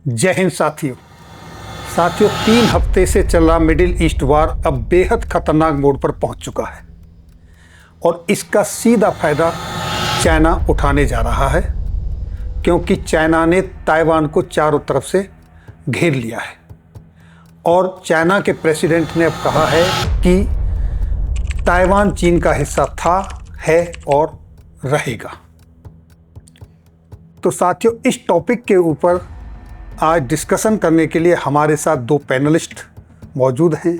जय हिंद साथियों। 3 हफ्ते से चल रहा मिडिल ईस्ट वार अब बेहद खतरनाक मोड़ पर पहुंच चुका है और इसका सीधा फायदा चाइना उठाने जा रहा है, क्योंकि चाइना ने ताइवान को चारों तरफ से घेर लिया है और चाइना के प्रेसिडेंट ने अब कहा है कि ताइवान चीन का हिस्सा था, है और रहेगा। तो साथियों, इस टॉपिक के ऊपर आज डिस्कशन करने के लिए हमारे साथ 2 पैनलिस्ट मौजूद हैं।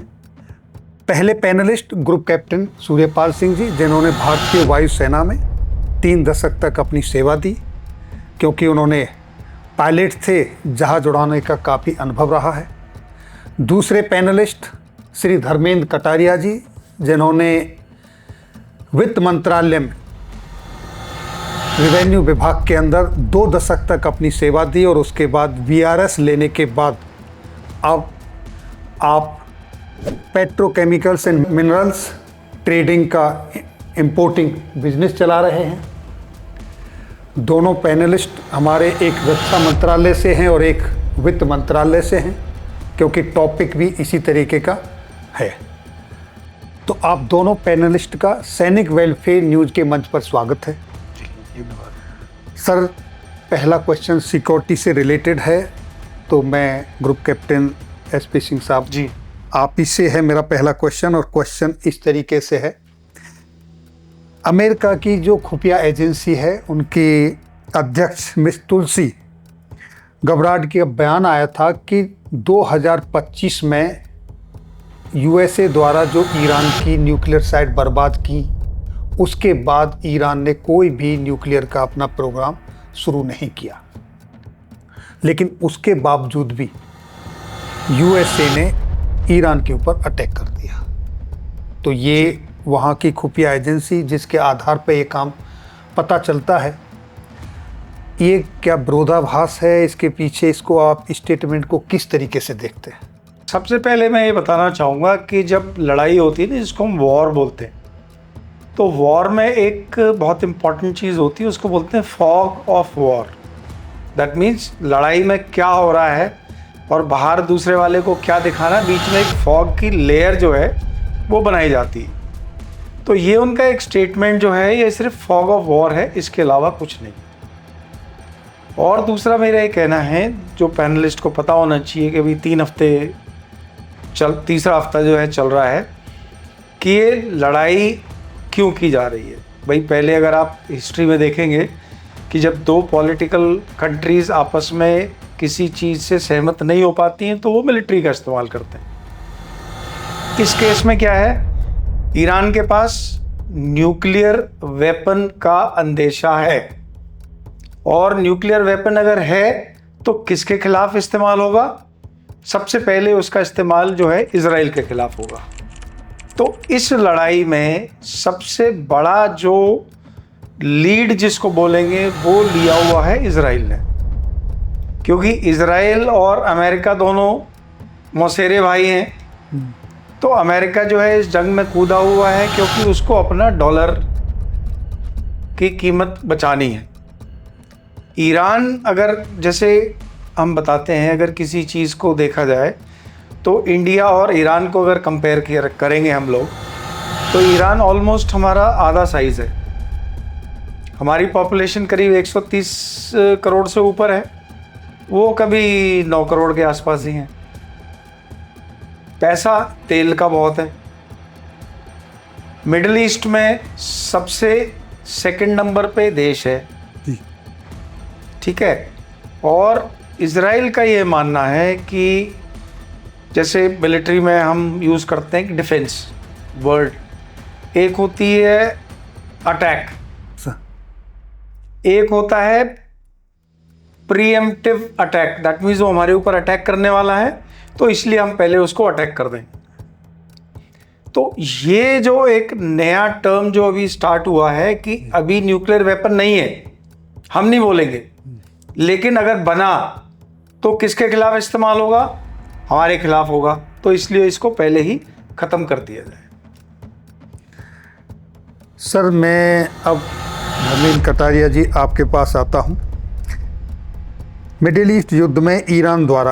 पहले panelist group captain Suryapal Singh ji, जिन्होंने भारतीय वायुसेना में 3 दशक तक अपनी सेवा दी, क्योंकि उन्होंने पायलट थे, जहाज उड़ाने का काफ़ी अनुभव रहा है। दूसरे पैनलिस्ट श्री धर्मेंद्र कटारिया जी, जिन्होंने वित्त मंत्रालय में रेवेन्यू विभाग के अंदर 2 दशक तक अपनी सेवा दी और उसके बाद वीआरएस लेने के बाद अब आप पेट्रोकेमिकल्स एंड मिनरल्स ट्रेडिंग का इंपोर्टिंग बिजनेस चला रहे हैं। दोनों पैनलिस्ट हमारे एक रक्षा मंत्रालय से हैं और एक वित्त मंत्रालय से हैं, क्योंकि टॉपिक भी इसी तरीके का है। तो आप दोनों पैनलिस्ट का सैनिक वेलफेयर न्यूज़ के मंच पर स्वागत है। सर, पहला क्वेश्चन सिक्योरिटी से रिलेटेड है, तो मैं ग्रुप कैप्टन एसपी सिंह साहब जी, आप ही से है मेरा पहला क्वेश्चन। और क्वेश्चन इस तरीके से है, अमेरिका की जो खुफिया एजेंसी है, उनकी अध्यक्ष मिस तुलसी गबराड की अब बयान आया था कि 2025 में यूएसए द्वारा जो ईरान की न्यूक्लियर साइट बर्बाद की, उसके बाद ईरान ने कोई भी न्यूक्लियर का अपना प्रोग्राम शुरू नहीं किया, लेकिन उसके बावजूद भी यूएसए ने ईरान के ऊपर अटैक कर दिया। तो ये वहाँ की खुफिया एजेंसी, जिसके आधार पर ये काम पता चलता है, ये क्या विरोधाभास है इसके पीछे? इसको आप स्टेटमेंट को किस तरीके से देखते हैं? सबसे पहले मैं ये बताना चाहूँगा कि जब लड़ाई होती है ना, जिसको हम वॉर बोलते हैं, तो वॉर में एक बहुत इम्पॉर्टेंट चीज़ होती है, उसको बोलते हैं fog of war. That means लड़ाई में क्या हो रहा है और बाहर दूसरे वाले को क्या दिखाना, बीच में एक फॉग की लेयर जो है वो बनाई जाती है। तो ये उनका एक स्टेटमेंट जो है, ये सिर्फ फॉग ऑफ वॉर है, इसके अलावा कुछ नहीं। और दूसरा मेरा ये कहना है, जो पैनलिस्ट को पता होना चाहिए कि अभी 3 हफ्ते तीसरा हफ्ता जो है चल रहा है, कि ये लड़ाई क्यों की जा रही है। भाई, पहले अगर आप हिस्ट्री में देखेंगे कि जब 2 पॉलिटिकल कंट्रीज़ आपस में किसी चीज़ से सहमत नहीं हो पाती हैं, तो वो मिलिट्री का इस्तेमाल करते हैं। इस केस में क्या है, ईरान के पास न्यूक्लियर वेपन का अंदेशा है, और न्यूक्लियर वेपन अगर है तो किसके खिलाफ इस्तेमाल होगा? सबसे पहले उसका इस्तेमाल जो है इजराइल के खिलाफ होगा। तो इस लड़ाई में सबसे बड़ा जो लीड जिसको बोलेंगे वो लिया हुआ है इजराइल ने, क्योंकि इजराइल और अमेरिका दोनों मौसेरे भाई हैं। तो अमेरिका जो है इस जंग में कूदा हुआ है, क्योंकि उसको अपना डॉलर की कीमत बचानी है। ईरान, अगर जैसे हम बताते हैं, अगर किसी चीज़ को देखा जाए तो इंडिया और ईरान को अगर कंपेयर करेंगे हम लोग, तो ईरान ऑलमोस्ट हमारा आधा साइज़ है। हमारी पॉपुलेशन करीब 130 करोड़ से ऊपर है, वो कभी 9 करोड़ के आसपास ही हैं। पैसा तेल का बहुत है। मिडिल ईस्ट में सबसे सेकंड नंबर पे देश है, ठीक है। और इजराइल का ये मानना है कि जैसे मिलिट्री में हम यूज़ करते हैं कि डिफेंस वर्ड, एक होती है अटैक, एक होता है प्रीएम्प्टिव अटैक। दैट मीन्स वो हमारे ऊपर अटैक करने वाला है, तो इसलिए हम पहले उसको अटैक कर दें। तो ये जो एक नया टर्म जो अभी स्टार्ट हुआ है कि अभी न्यूक्लियर वेपन नहीं है, हम नहीं बोलेंगे, लेकिन अगर बना तो किसके खिलाफ इस्तेमाल होगा? हमारे खिलाफ होगा। तो इसलिए इसको पहले ही ख़त्म कर दिया जाए। सर, मैं अब धर्मेंद्र कटारिया जी आपके पास आता हूँ। मिडिल ईस्ट युद्ध में ईरान द्वारा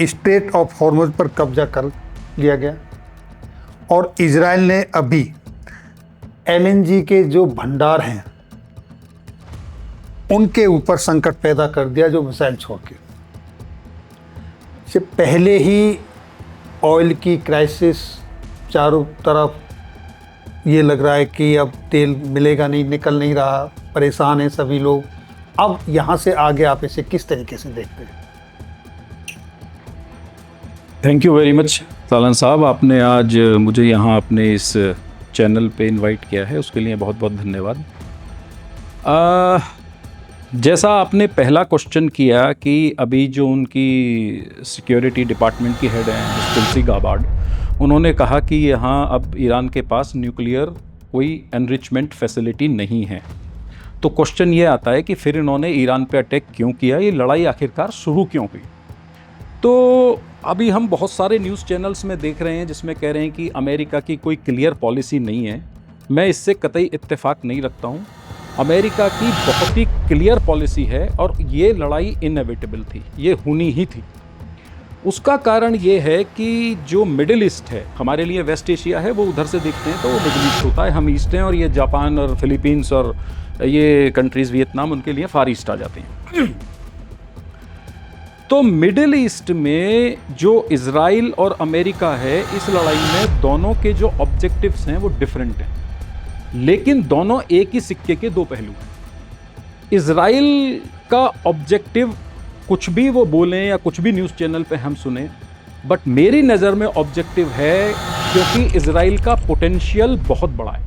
स्ट्रेट ऑफ हॉर्मुज पर कब्जा कर लिया गया और इजराइल ने अभी एलएनजी के जो भंडार हैं उनके ऊपर संकट पैदा कर दिया, जो मिसाइल छोड़ के। से पहले ही ऑयल की क्राइसिस, चारों तरफ ये लग रहा है कि अब तेल मिलेगा नहीं, निकल नहीं रहा, परेशान हैं सभी लोग। अब यहाँ से आगे आप इसे किस तरीके से देखते हैं? थैंक यू वेरी मच सालन साहब, आपने आज मुझे यहाँ अपने इस चैनल पे इनवाइट किया है, उसके लिए बहुत बहुत धन्यवाद। जैसा आपने पहला क्वेश्चन किया कि अभी जो उनकी सिक्योरिटी डिपार्टमेंट की हेड हैं तुलसी गाबार्ड, उन्होंने कहा कि यहाँ अब ईरान के पास न्यूक्लियर कोई एनरिचमेंट फैसिलिटी नहीं है। तो क्वेश्चन ये आता है कि फिर इन्होंने ईरान पे अटैक क्यों किया, ये लड़ाई आखिरकार शुरू क्यों हुई। तो अभी हम बहुत सारे न्यूज़ चैनल्स में देख रहे हैं जिसमें कह रहे हैं कि अमेरिका की कोई क्लियर पॉलिसी नहीं है। मैं इससे कतई इत्तेफाक नहीं रखता हूँ। अमेरिका की बहुत ही क्लियर पॉलिसी है और ये लड़ाई इनएविटेबल थी, ये होनी ही थी। उसका कारण ये है कि जो मिडिल ईस्ट है, हमारे लिए वेस्ट एशिया है, वो उधर से देखते हैं तो वो मिडिल ईस्ट होता है, हम ईस्ट हैं, और ये जापान और फिलीपींस और ये कंट्रीज़, वियतनाम, उनके लिए फार ईस्ट आ जाते हैं। तो मिडिल ईस्ट में जो इजराइल और अमेरिका है, इस लड़ाई में दोनों के जो ऑब्जेक्टिव्स हैं वो डिफरेंट हैं, लेकिन दोनों एक ही सिक्के के दो पहलू हैं। इजराइल का ऑब्जेक्टिव, कुछ भी वो बोलें या कुछ भी न्यूज़ चैनल पे हम सुने, बट मेरी नज़र में ऑब्जेक्टिव है, क्योंकि इजराइल का पोटेंशियल बहुत बड़ा है,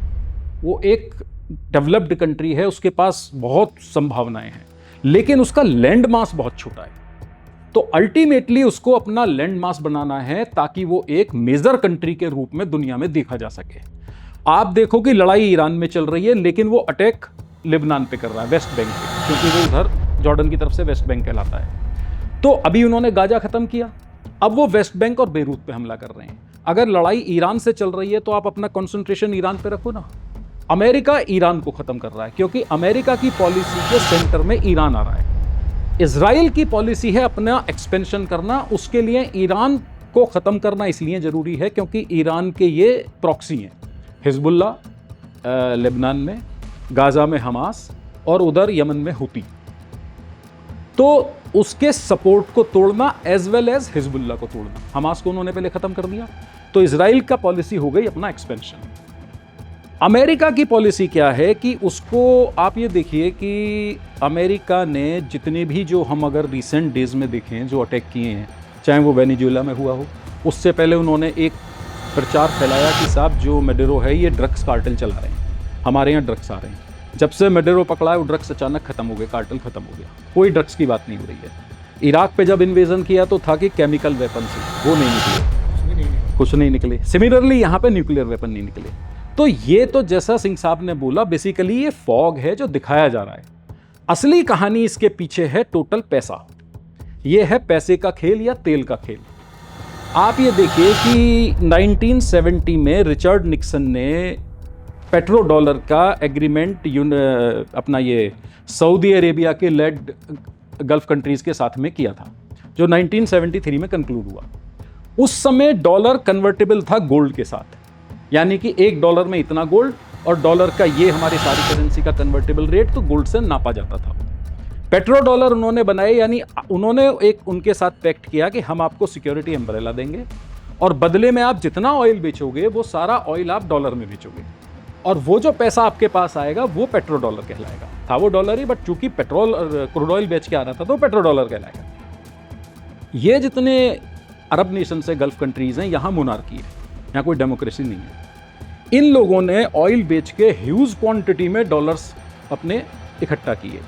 वो एक डेवलप्ड कंट्री है, उसके पास बहुत संभावनाएं हैं, लेकिन उसका लैंड मास बहुत छोटा है। तो अल्टीमेटली उसको अपना लैंड मास बनाना है ताकि वो एक मेजर कंट्री के रूप में दुनिया में देखा जा सके। आप देखो कि लड़ाई ईरान में चल रही है, लेकिन वो अटैक लेबनान पे कर रहा है, वेस्ट बैंक पे, क्योंकि वो उधर जॉर्डन की तरफ से वेस्ट बैंक कहलाता है। तो अभी उन्होंने गाजा खत्म किया, अब वो वेस्ट बैंक और बेरूत पे हमला कर रहे हैं। अगर लड़ाई ईरान से चल रही है तो आप अपना कंसंट्रेशन ईरान पे रखो ना। अमेरिका ईरान को खत्म कर रहा है, क्योंकि अमेरिका की पॉलिसी के सेंटर में ईरान आ रहा है। इजराइल की पॉलिसी है अपना एक्सपेंशन करना, उसके लिए ईरान को ख़त्म करना इसलिए ज़रूरी है क्योंकि ईरान के ये प्रॉक्सी हैं, हिजबुल्ला लेबनान में, गाज़ा में हमास, और उधर यमन में हुती। तो उसके सपोर्ट को तोड़ना एज वेल एज हिजबुल्ला को तोड़ना, हमास को उन्होंने पहले ख़त्म कर दिया। तो इजराइल का पॉलिसी हो गई अपना एक्सपेंशन। अमेरिका की पॉलिसी क्या है कि उसको आप ये देखिए कि अमेरिका ने जितने भी, जो हम अगर रिसेंट डेज में देखें जो अटैक किए हैं, चाहे वो वेनेजुएला में हुआ हो, उससे पहले उन्होंने एक प्रचार फैलाया कि साहब जो मेडेरो है ये ड्रग्स कार्टेल चला रहे हैं, हमारे यहाँ ड्रग्स आ रहे हैं। जब से मेडेरो पकड़ा है वो ड्रग्स अचानक खत्म हो गए, कार्टेल खत्म हो गया, कोई ड्रग्स की बात नहीं हो रही है। इराक पे जब इन्वेजन किया तो था कि केमिकल वेपन से, वो नहीं निकले, कुछ नहीं निकले। सिमिलरली यहाँ पे न्यूक्लियर वेपन नहीं निकले। तो ये तो जैसा सिंह साहब ने बोला, बेसिकली ये फॉग है जो दिखाया जा रहा है। असली कहानी इसके पीछे है टोटल पैसा। ये है पैसे का खेल या तेल का खेल। आप ये देखिए कि 1970 में रिचर्ड निक्सन ने पेट्रो डॉलर का एग्रीमेंट अपना ये सऊदी अरेबिया के लेड गल्फ कंट्रीज़ के साथ में किया था, जो 1973 में कंक्लूड हुआ। उस समय डॉलर कन्वर्टेबल था गोल्ड के साथ, यानी कि $1 में इतना गोल्ड, और डॉलर का ये हमारी सारी करेंसी का कन्वर्टेबल रेट तो गोल्ड से नापा जाता था। पेट्रो डॉलर उन्होंने बनाए, यानी उन्होंने एक उनके साथ पैक्ट किया कि हम आपको सिक्योरिटी अम्ब्रेला देंगे और बदले में आप जितना ऑयल बेचोगे वो सारा ऑयल आप डॉलर में बेचोगे, और वो जो पैसा आपके पास आएगा वो पेट्रो डॉलर कहलाएगा। था वो डॉलर ही, बट चूंकि पेट्रोल और क्रूड ऑयल बेच के आ रहा था तो पेट्रो डॉलर कहलाएगा। ये जितने अरब नेशन से गल्फ कंट्रीज हैं, यहाँ मोनार्की है, यहाँ कोई डेमोक्रेसी नहीं है। इन लोगों ने ऑयल बेच के ह्यूज क्वांटिटी में डॉलर्स अपने इकट्ठा किए।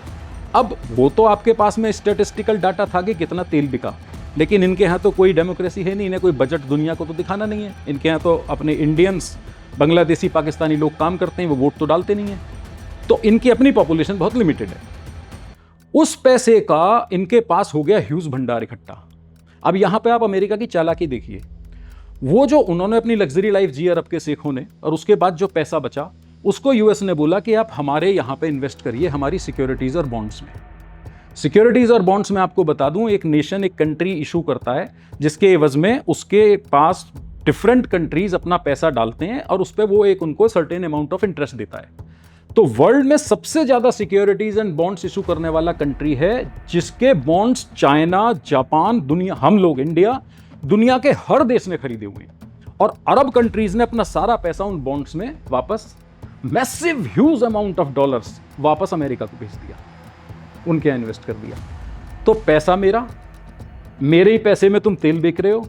अब वो तो आपके पास में स्टैटिस्टिकल डाटा था कि कितना तेल बिका, लेकिन इनके यहाँ तो कोई डेमोक्रेसी है नहीं, इन्हें कोई बजट दुनिया को तो दिखाना नहीं है। इनके यहाँ तो अपने इंडियंस, बांग्लादेशी, पाकिस्तानी लोग काम करते हैं, वो वोट तो डालते नहीं हैं, तो इनकी अपनी पॉपुलेशन बहुत लिमिटेड है। उस पैसे का इनके पास हो गया ह्यूज भंडार इकट्ठा। अब यहाँ पे आप अमेरिका की चालाकी देखिए, वो जो उन्होंने अपनी लग्जरी लाइफ जी अरब के शेखों ने, और उसके बाद जो पैसा बचा उसको यूएस ने बोला कि आप हमारे यहाँ पे इन्वेस्ट करिए, हमारी सिक्योरिटीज़ और बॉन्ड्स में। सिक्योरिटीज और बॉन्ड्स में आपको बता दूं, एक नेशन, एक कंट्री इशू करता है जिसके एवज में उसके पास डिफरेंट कंट्रीज अपना पैसा डालते हैं और उस पर वो एक उनको सर्टेन अमाउंट ऑफ इंटरेस्ट देता है। तो वर्ल्ड में सबसे ज्यादा सिक्योरिटीज एंड बॉन्ड्स इशू करने वाला कंट्री है, जिसके बॉन्ड्स चाइना, जापान, दुनिया, हम लोग इंडिया, दुनिया के हर देश ने खरीदे हुए हैं। और अरब कंट्रीज ने अपना सारा पैसा उन बॉन्ड्स में वापस, massive huge amount of dollars वापस अमेरिका को भेज दिया, उनके यहाँ इन्वेस्ट कर दिया। तो पैसा मेरा, मेरे ही पैसे में तुम तेल बेच रहे हो,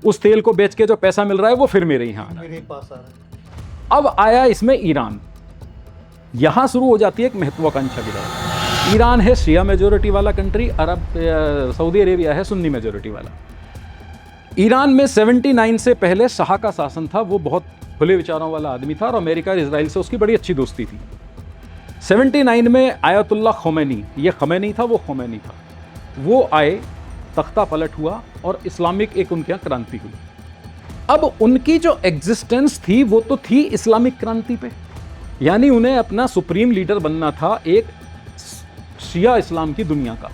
उस तेल को बेच के जो पैसा मिल रहा है वो फिर मेरे यहाँ आ रहा है, मेरे पास आ रहा है। अब आया इसमें ईरान। यहां शुरू हो जाती है एक महत्वाकांक्षा की लड़ाई। ईरान है शिया मेजोरिटी वाला कंट्री, सऊदी अरेबिया है सुन्नी मेजोरिटी वाला। ईरान में 79 से पहले शाह का शासन था, वो बहुत खुले विचारों वाला आदमी था और अमेरिका और इजराइल से उसकी बड़ी अच्छी दोस्ती थी। 79 में आयतुल्ला खमैनी, ये खमैनी था वो खमैनी था, वो आए, तख्ता पलट हुआ और इस्लामिक एक उनके यहाँ क्रांति हुई। अब उनकी जो एग्जिस्टेंस थी वो तो थी इस्लामिक क्रांति पे, यानी उन्हें अपना सुप्रीम लीडर बनना था एक शिया इस्लाम की दुनिया का।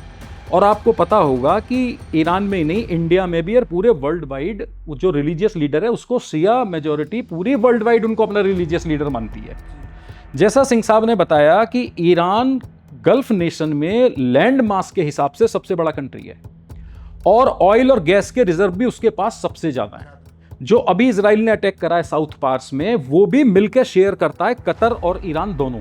और आपको पता होगा कि ईरान में ही नहीं, इंडिया में भी और पूरे वर्ल्ड वाइड जो रिलीजियस लीडर है उसको शिया मेजॉरिटी पूरी वर्ल्ड वाइड उनको अपना रिलीजियस लीडर मानती है। जैसा सिंह साहब ने बताया कि ईरान गल्फ नेशन में लैंड मास के हिसाब से सबसे बड़ा कंट्री है और ऑयल और गैस के रिजर्व भी उसके पास सबसे ज़्यादा है। जो अभी इजराइल ने अटैक करा है साउथ पार्स में, वो भी मिलकर शेयर करता है कतर और ईरान दोनों।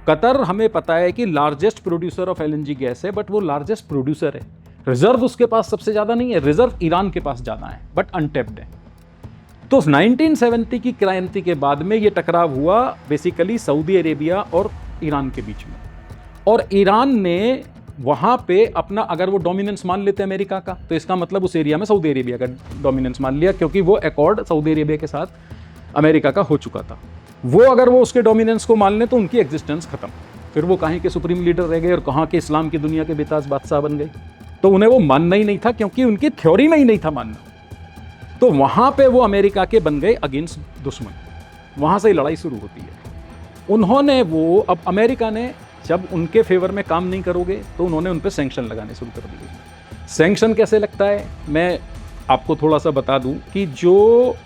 कतर हमें पता है कि largest producer of LNG gas है, बट वो लार्जेस्ट प्रोड्यूसर है, रिजर्व उसके पास सबसे ज़्यादा नहीं है, रिजर्व ईरान के पास ज़्यादा है बट अनटैप्ड है। तो 1970 की क्रांति के बाद में ये टकराव हुआ बेसिकली सऊदी अरेबिया और ईरान के बीच में, और ईरान ने वहाँ पे अपना, अगर वो डोमिनेंस मान लेते अमेरिका का, तो इसका मतलब उस एरिया में सऊदी अरेबिया का डोमिनेंस मान लिया, क्योंकि वो अकॉर्ड सऊदी अरेबिया के साथ अमेरिका का हो चुका था। वो अगर वो उसके डोमिनेंस को मान लें तो उनकी एग्जिस्टेंस खत्म, फिर वो कहीं के सुप्रीम लीडर रह गए और कहाँ के इस्लाम की दुनिया के बेताज बादशाह बन गए। तो उन्हें वो मानना ही नहीं था, क्योंकि उनकी थ्योरी में ही नहीं था मानना। तो वहाँ पे वो अमेरिका के बन गए अगेंस्ट दुश्मन, वहाँ से ही लड़ाई शुरू होती है। उन्होंने वो, अब अमेरिका ने जब उनके फेवर में काम नहीं करोगे तो उन्होंने उन पर सैंक्शन लगाने शुरू कर दिए। सैंक्शन कैसे लगता है, मैं आपको थोड़ा सा बता दूं कि जो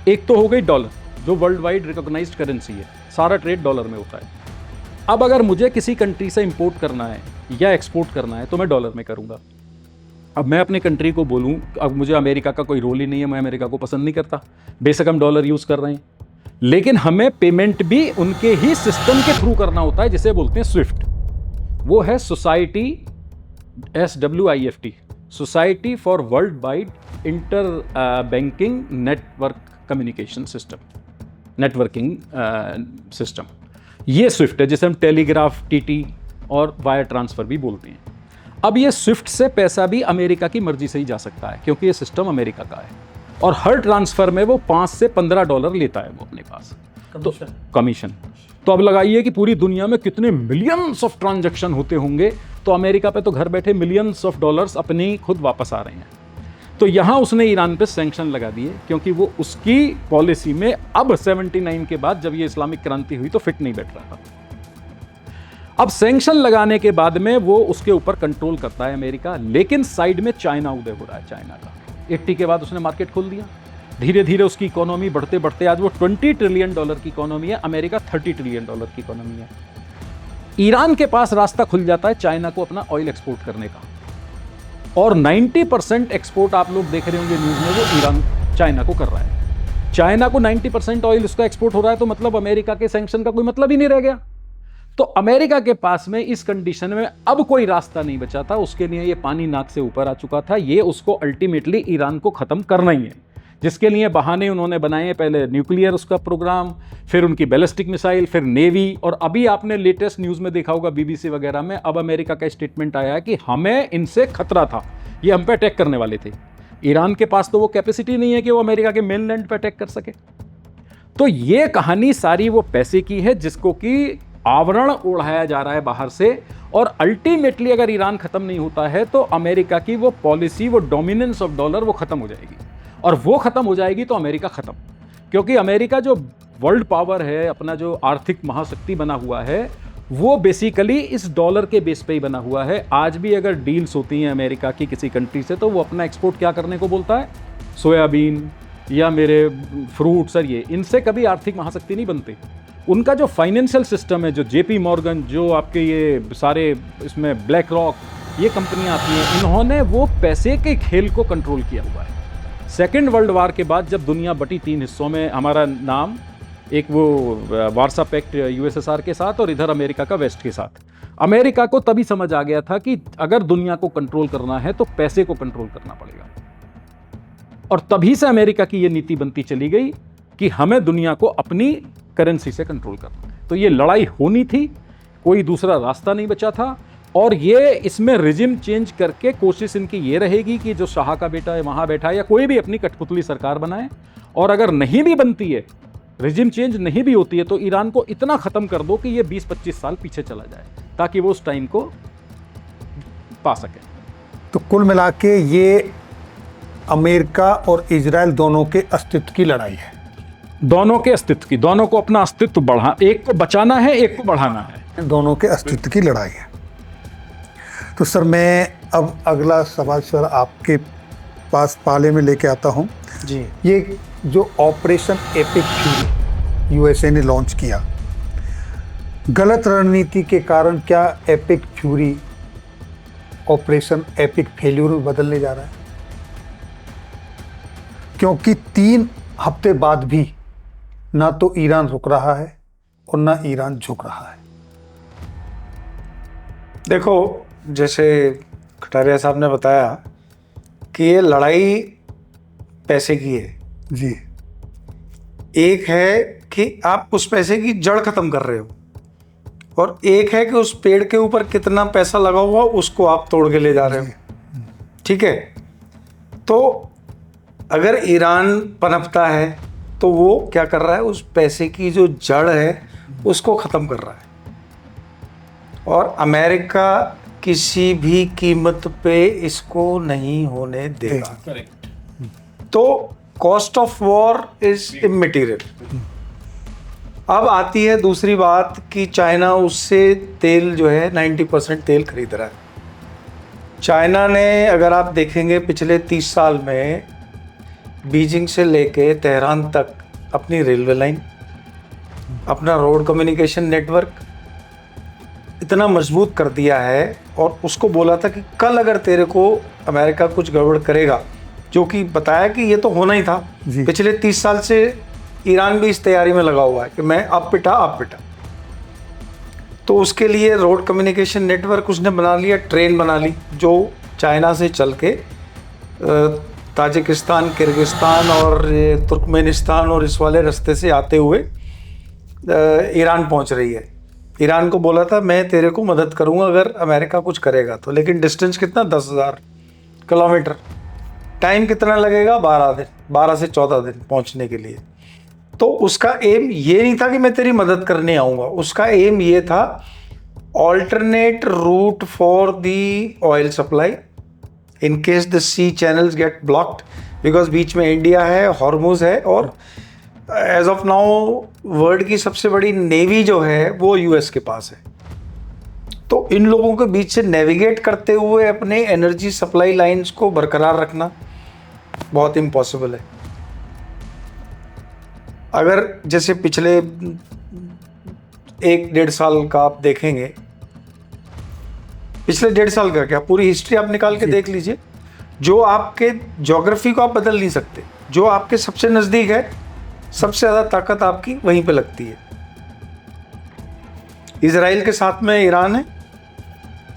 एक तो हो गई डॉलर, जो वर्ल्ड वाइड रिकॉग्नाइज्ड करेंसी है, सारा ट्रेड डॉलर में होता है। अब अगर मुझे किसी कंट्री से इंपोर्ट करना है या एक्सपोर्ट करना है तो मैं डॉलर में करूँगा। अब मैं अपनी कंट्री को बोलूँ, अब मुझे अमेरिका का कोई रोल ही नहीं है, मैं अमेरिका को पसंद नहीं करता, बेशक हम डॉलर यूज़ कर रहे हैं, लेकिन हमें पेमेंट भी उनके ही सिस्टम के थ्रू करना होता है, जिसे बोलते हैं स्विफ्ट। वो है society, SWIFT, society for world wide inter banking network communication system, networking system. ये स्विफ्ट है, जिसे हम टेलीग्राफ, TT और वायर ट्रांसफ़र भी बोलते हैं। अब ये स्विफ्ट से पैसा भी अमेरिका की मर्जी से ही जा सकता है, क्योंकि ये सिस्टम अमेरिका का है, और हर ट्रांसफ़र में वो $5 से $15 लेता है वो अपने पास कमीशन। तो अब लगाइए कि पूरी दुनिया में कितने मिलियंस ऑफ ट्रांजैक्शन होते होंगे, तो अमेरिका पे तो घर बैठे मिलियंस ऑफ डॉलर्स अपनी खुद वापस आ रहे हैं। तो यहाँ उसने ईरान पे सैंक्शन लगा दिए, क्योंकि वो उसकी पॉलिसी में अब 79 के बाद जब ये इस्लामिक क्रांति हुई तो फिट नहीं बैठ रहा था। अब सैंक्शन लगाने के बाद में वो उसके ऊपर कंट्रोल करता है अमेरिका, लेकिन साइड में चाइना उदय हो रहा है। चाइना का 80 के बाद उसने मार्केट खोल दिया, धीरे धीरे उसकी इकोनॉमी बढ़ते बढ़ते आज वो $20 ट्रिलियन की इकोनॉमी है, अमेरिका $30 ट्रिलियन की इकोनॉमी है। ईरान के पास रास्ता खुल जाता है चाइना को अपना ऑयल एक्सपोर्ट करने का, और 90% एक्सपोर्ट आप लोग देख रहे होंगे न्यूज़ में, वो ईरान चाइना को कर रहा है। चाइना को 90% ऑयल उसका एक्सपोर्ट हो रहा है, तो मतलब अमेरिका के सैंक्शन का कोई मतलब ही नहीं रह गया। तो अमेरिका के पास में इस कंडीशन में अब कोई रास्ता नहीं बचा था, उसके लिए ये पानी नाक से ऊपर आ चुका था। ये उसको अल्टीमेटली ईरान को ख़त्म करना ही है, जिसके लिए बहाने उन्होंने बनाए, पहले न्यूक्लियर उसका प्रोग्राम, फिर उनकी बैलिस्टिक मिसाइल, फिर नेवी, और अभी आपने लेटेस्ट न्यूज़ में देखा होगा BBC वगैरह में, अब अमेरिका का स्टेटमेंट आया है कि हमें इनसे खतरा था, ये हम पे अटैक करने वाले थे। ईरान के पास तो वो कैपेसिटी नहीं है कि वो अमेरिका के मेनलैंड पे अटैक कर सके। तो ये कहानी सारी वो पैसे की है, जिसको कि आवरण ओढ़ाया जा रहा है बाहर से, और अल्टीमेटली अगर ईरान ख़त्म नहीं होता है तो अमेरिका की वो पॉलिसी, वो डोमिनेंस ऑफ डॉलर, वो ख़त्म हो जाएगी। और वो ख़त्म हो जाएगी तो अमेरिका ख़त्म, क्योंकि अमेरिका जो वर्ल्ड पावर है, अपना जो आर्थिक महाशक्ति बना हुआ है, वो बेसिकली इस डॉलर के बेस पे ही बना हुआ है। आज भी अगर डील्स होती हैं अमेरिका की किसी कंट्री से, तो वो अपना एक्सपोर्ट क्या करने को बोलता है, सोयाबीन या मेरे फ्रूट्स और ये, इनसे कभी आर्थिक महाशक्ति नहीं बनती। उनका जो फाइनेंशियल सिस्टम है, जो जेपी मॉर्गन, जो आपके ये सारे इसमें ब्लैक रॉक, ये कंपनियां आती हैं, इन्होंने वो पैसे के खेल को कंट्रोल किया हुआ है। सेकेंड वर्ल्ड वार के बाद जब दुनिया बटी 3 हिस्सों में, हमारा नाम एक वो वार्सा पैक्ट यूएसएसआर के साथ और इधर अमेरिका का वेस्ट के साथ, अमेरिका को तभी समझ आ गया था कि अगर दुनिया को कंट्रोल करना है तो पैसे को कंट्रोल करना पड़ेगा। और तभी से अमेरिका की ये नीति बनती चली गई कि हमें दुनिया को अपनी करेंसी से कंट्रोल करना है। तो ये लड़ाई होनी थी, कोई दूसरा रास्ता नहीं बचा था। और ये इसमें रिजिम चेंज करके कोशिश इनकी ये रहेगी कि जो शाह का बेटा है वहाँ बैठा है या कोई भी अपनी कठपुतली सरकार बनाए। और अगर नहीं भी बनती है, रिजिम चेंज नहीं भी होती है, तो ईरान को इतना ख़त्म कर दो कि ये 20-25 साल पीछे चला जाए, ताकि वो उस टाइम को पा सके। तो कुल मिला के ये अमेरिका और इजराइल दोनों के अस्तित्व की लड़ाई है। दोनों के अस्तित्व की, दोनों को अपना अस्तित्व बढ़ा, एक को बचाना है, एक को बढ़ाना है। दोनों के अस्तित्व की लड़ाई है। तो सर मैं अब अगला सवाल सर आपके पास पाले में लेके आता हूँ जी। ये जो ऑपरेशन एपिक फ्यूरी यूएसए ने लॉन्च किया, गलत रणनीति के कारण क्या epic fury operation epic failure में बदलने जा रहा है? क्योंकि 3 हफ्ते बाद भी ना तो ईरान रुक रहा है और ना ईरान झुक रहा है। देखो, जैसे कटारिया साहब ने बताया कि ये लड़ाई पैसे की है जी। एक है कि आप उस पैसे की जड़ खत्म कर रहे हो, और एक है कि उस पेड़ के ऊपर कितना पैसा लगा हुआ उसको आप तोड़ के ले जा रहे हो। ठीक है, तो अगर ईरान पनपता है तो वो क्या कर रहा है, उस पैसे की जो जड़ है उसको ख़त्म कर रहा है। और अमेरिका किसी भी कीमत पे इसको नहीं होने देगा। तो cost of war is immaterial. अब आती है दूसरी बात कि चाइना उससे तेल जो है 90% तेल खरीद रहा है। चाइना ने, अगर आप देखेंगे पिछले 30 साल में बीजिंग से लेके तेहरान तक अपनी रेलवे लाइन, अपना रोड कम्युनिकेशन नेटवर्क इतना मजबूत कर दिया है। और उसको बोला था कि कल अगर तेरे को अमेरिका कुछ गड़बड़ करेगा, जो कि बताया कि ये तो होना ही था। पिछले 30 साल से ईरान भी इस तैयारी में लगा हुआ है कि मैं आप पिटा। तो उसके लिए रोड कम्युनिकेशन नेटवर्क उसने बना लिया, ट्रेन बना ली जो चाइना से चल के ताजिकिस्तान, किर्गिस्तान और तुर्कमेनिस्तान और इस वाले रास्ते से आते हुए ईरान पहुंच रही है। ईरान को बोला था मैं तेरे को मदद करूंगा अगर अमेरिका कुछ करेगा तो, लेकिन डिस्टेंस कितना, 10,000 किलोमीटर। टाइम कितना लगेगा, 12 से 14 दिन पहुंचने के लिए। तो उसका एम ये नहीं था कि मैं तेरी मदद करने आऊँगा, उसका एम ये था alternate route for the oil supply in case the sea channels get blocked, because बीच में इंडिया है, हॉर्मुज है, और एज ऑफ नाउ वर्ल्ड की सबसे बड़ी नेवी जो है वो यूएस के पास है। तो इन लोगों के बीच से नेविगेट करते हुए अपने एनर्जी सप्लाई लाइंस को बरकरार रखना बहुत इम्पॉसिबल है। अगर जैसे पिछले 1-1.5 साल का आप देखेंगे, पिछले 1.5 साल का क्या, पूरी हिस्ट्री आप निकाल के देख लीजिए, जो आपके ज्योग्राफी को आप बदल नहीं सकते, जो आपके सबसे नज़दीक है, सबसे ज़्यादा ताकत आपकी वहीं पे लगती है। इजराइल के साथ में ईरान है,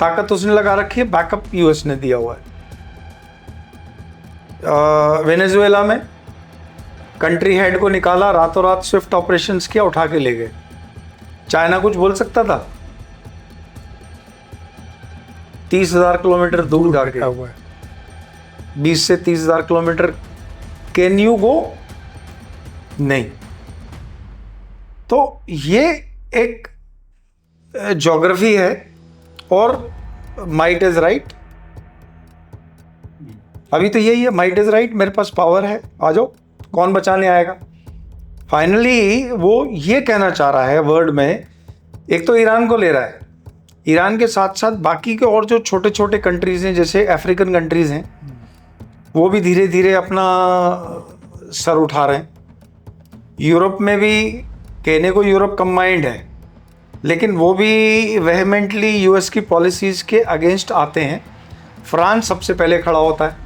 ताकत उसने लगा रखी है, बैकअप यूएस ने दिया हुआ है। वेनेजुएला में कंट्री हेड को निकाला, रातों रात स्विफ्ट ऑपरेशंस किया, उठा के ले गए। चाइना कुछ बोल सकता था? 30,000 किलोमीटर दूर जाके हुआ है, 20 से 30,000 किलोमीटर। Can you go? नहीं। तो ये एक ज्योग्राफी है, और माइट इज राइट। अभी तो यही है, माइट इज राइट, मेरे पास पावर है, आ जाओ, कौन बचाने आएगा। फाइनली वो ये कहना चाह रहा है वर्ल्ड में एक तो ईरान को ले रहा है, ईरान के साथ साथ बाकी के और जो छोटे छोटे कंट्रीज़ हैं, जैसे अफ्रीकन कंट्रीज़ हैं, वो भी धीरे धीरे अपना सर उठा रहे हैं। यूरोप में भी, कहने को यूरोप कंबाइंड है, लेकिन वो भी वेहमेंटली यूएस की पॉलिसीज़ के अगेंस्ट आते हैं। फ्रांस सबसे पहले खड़ा होता है,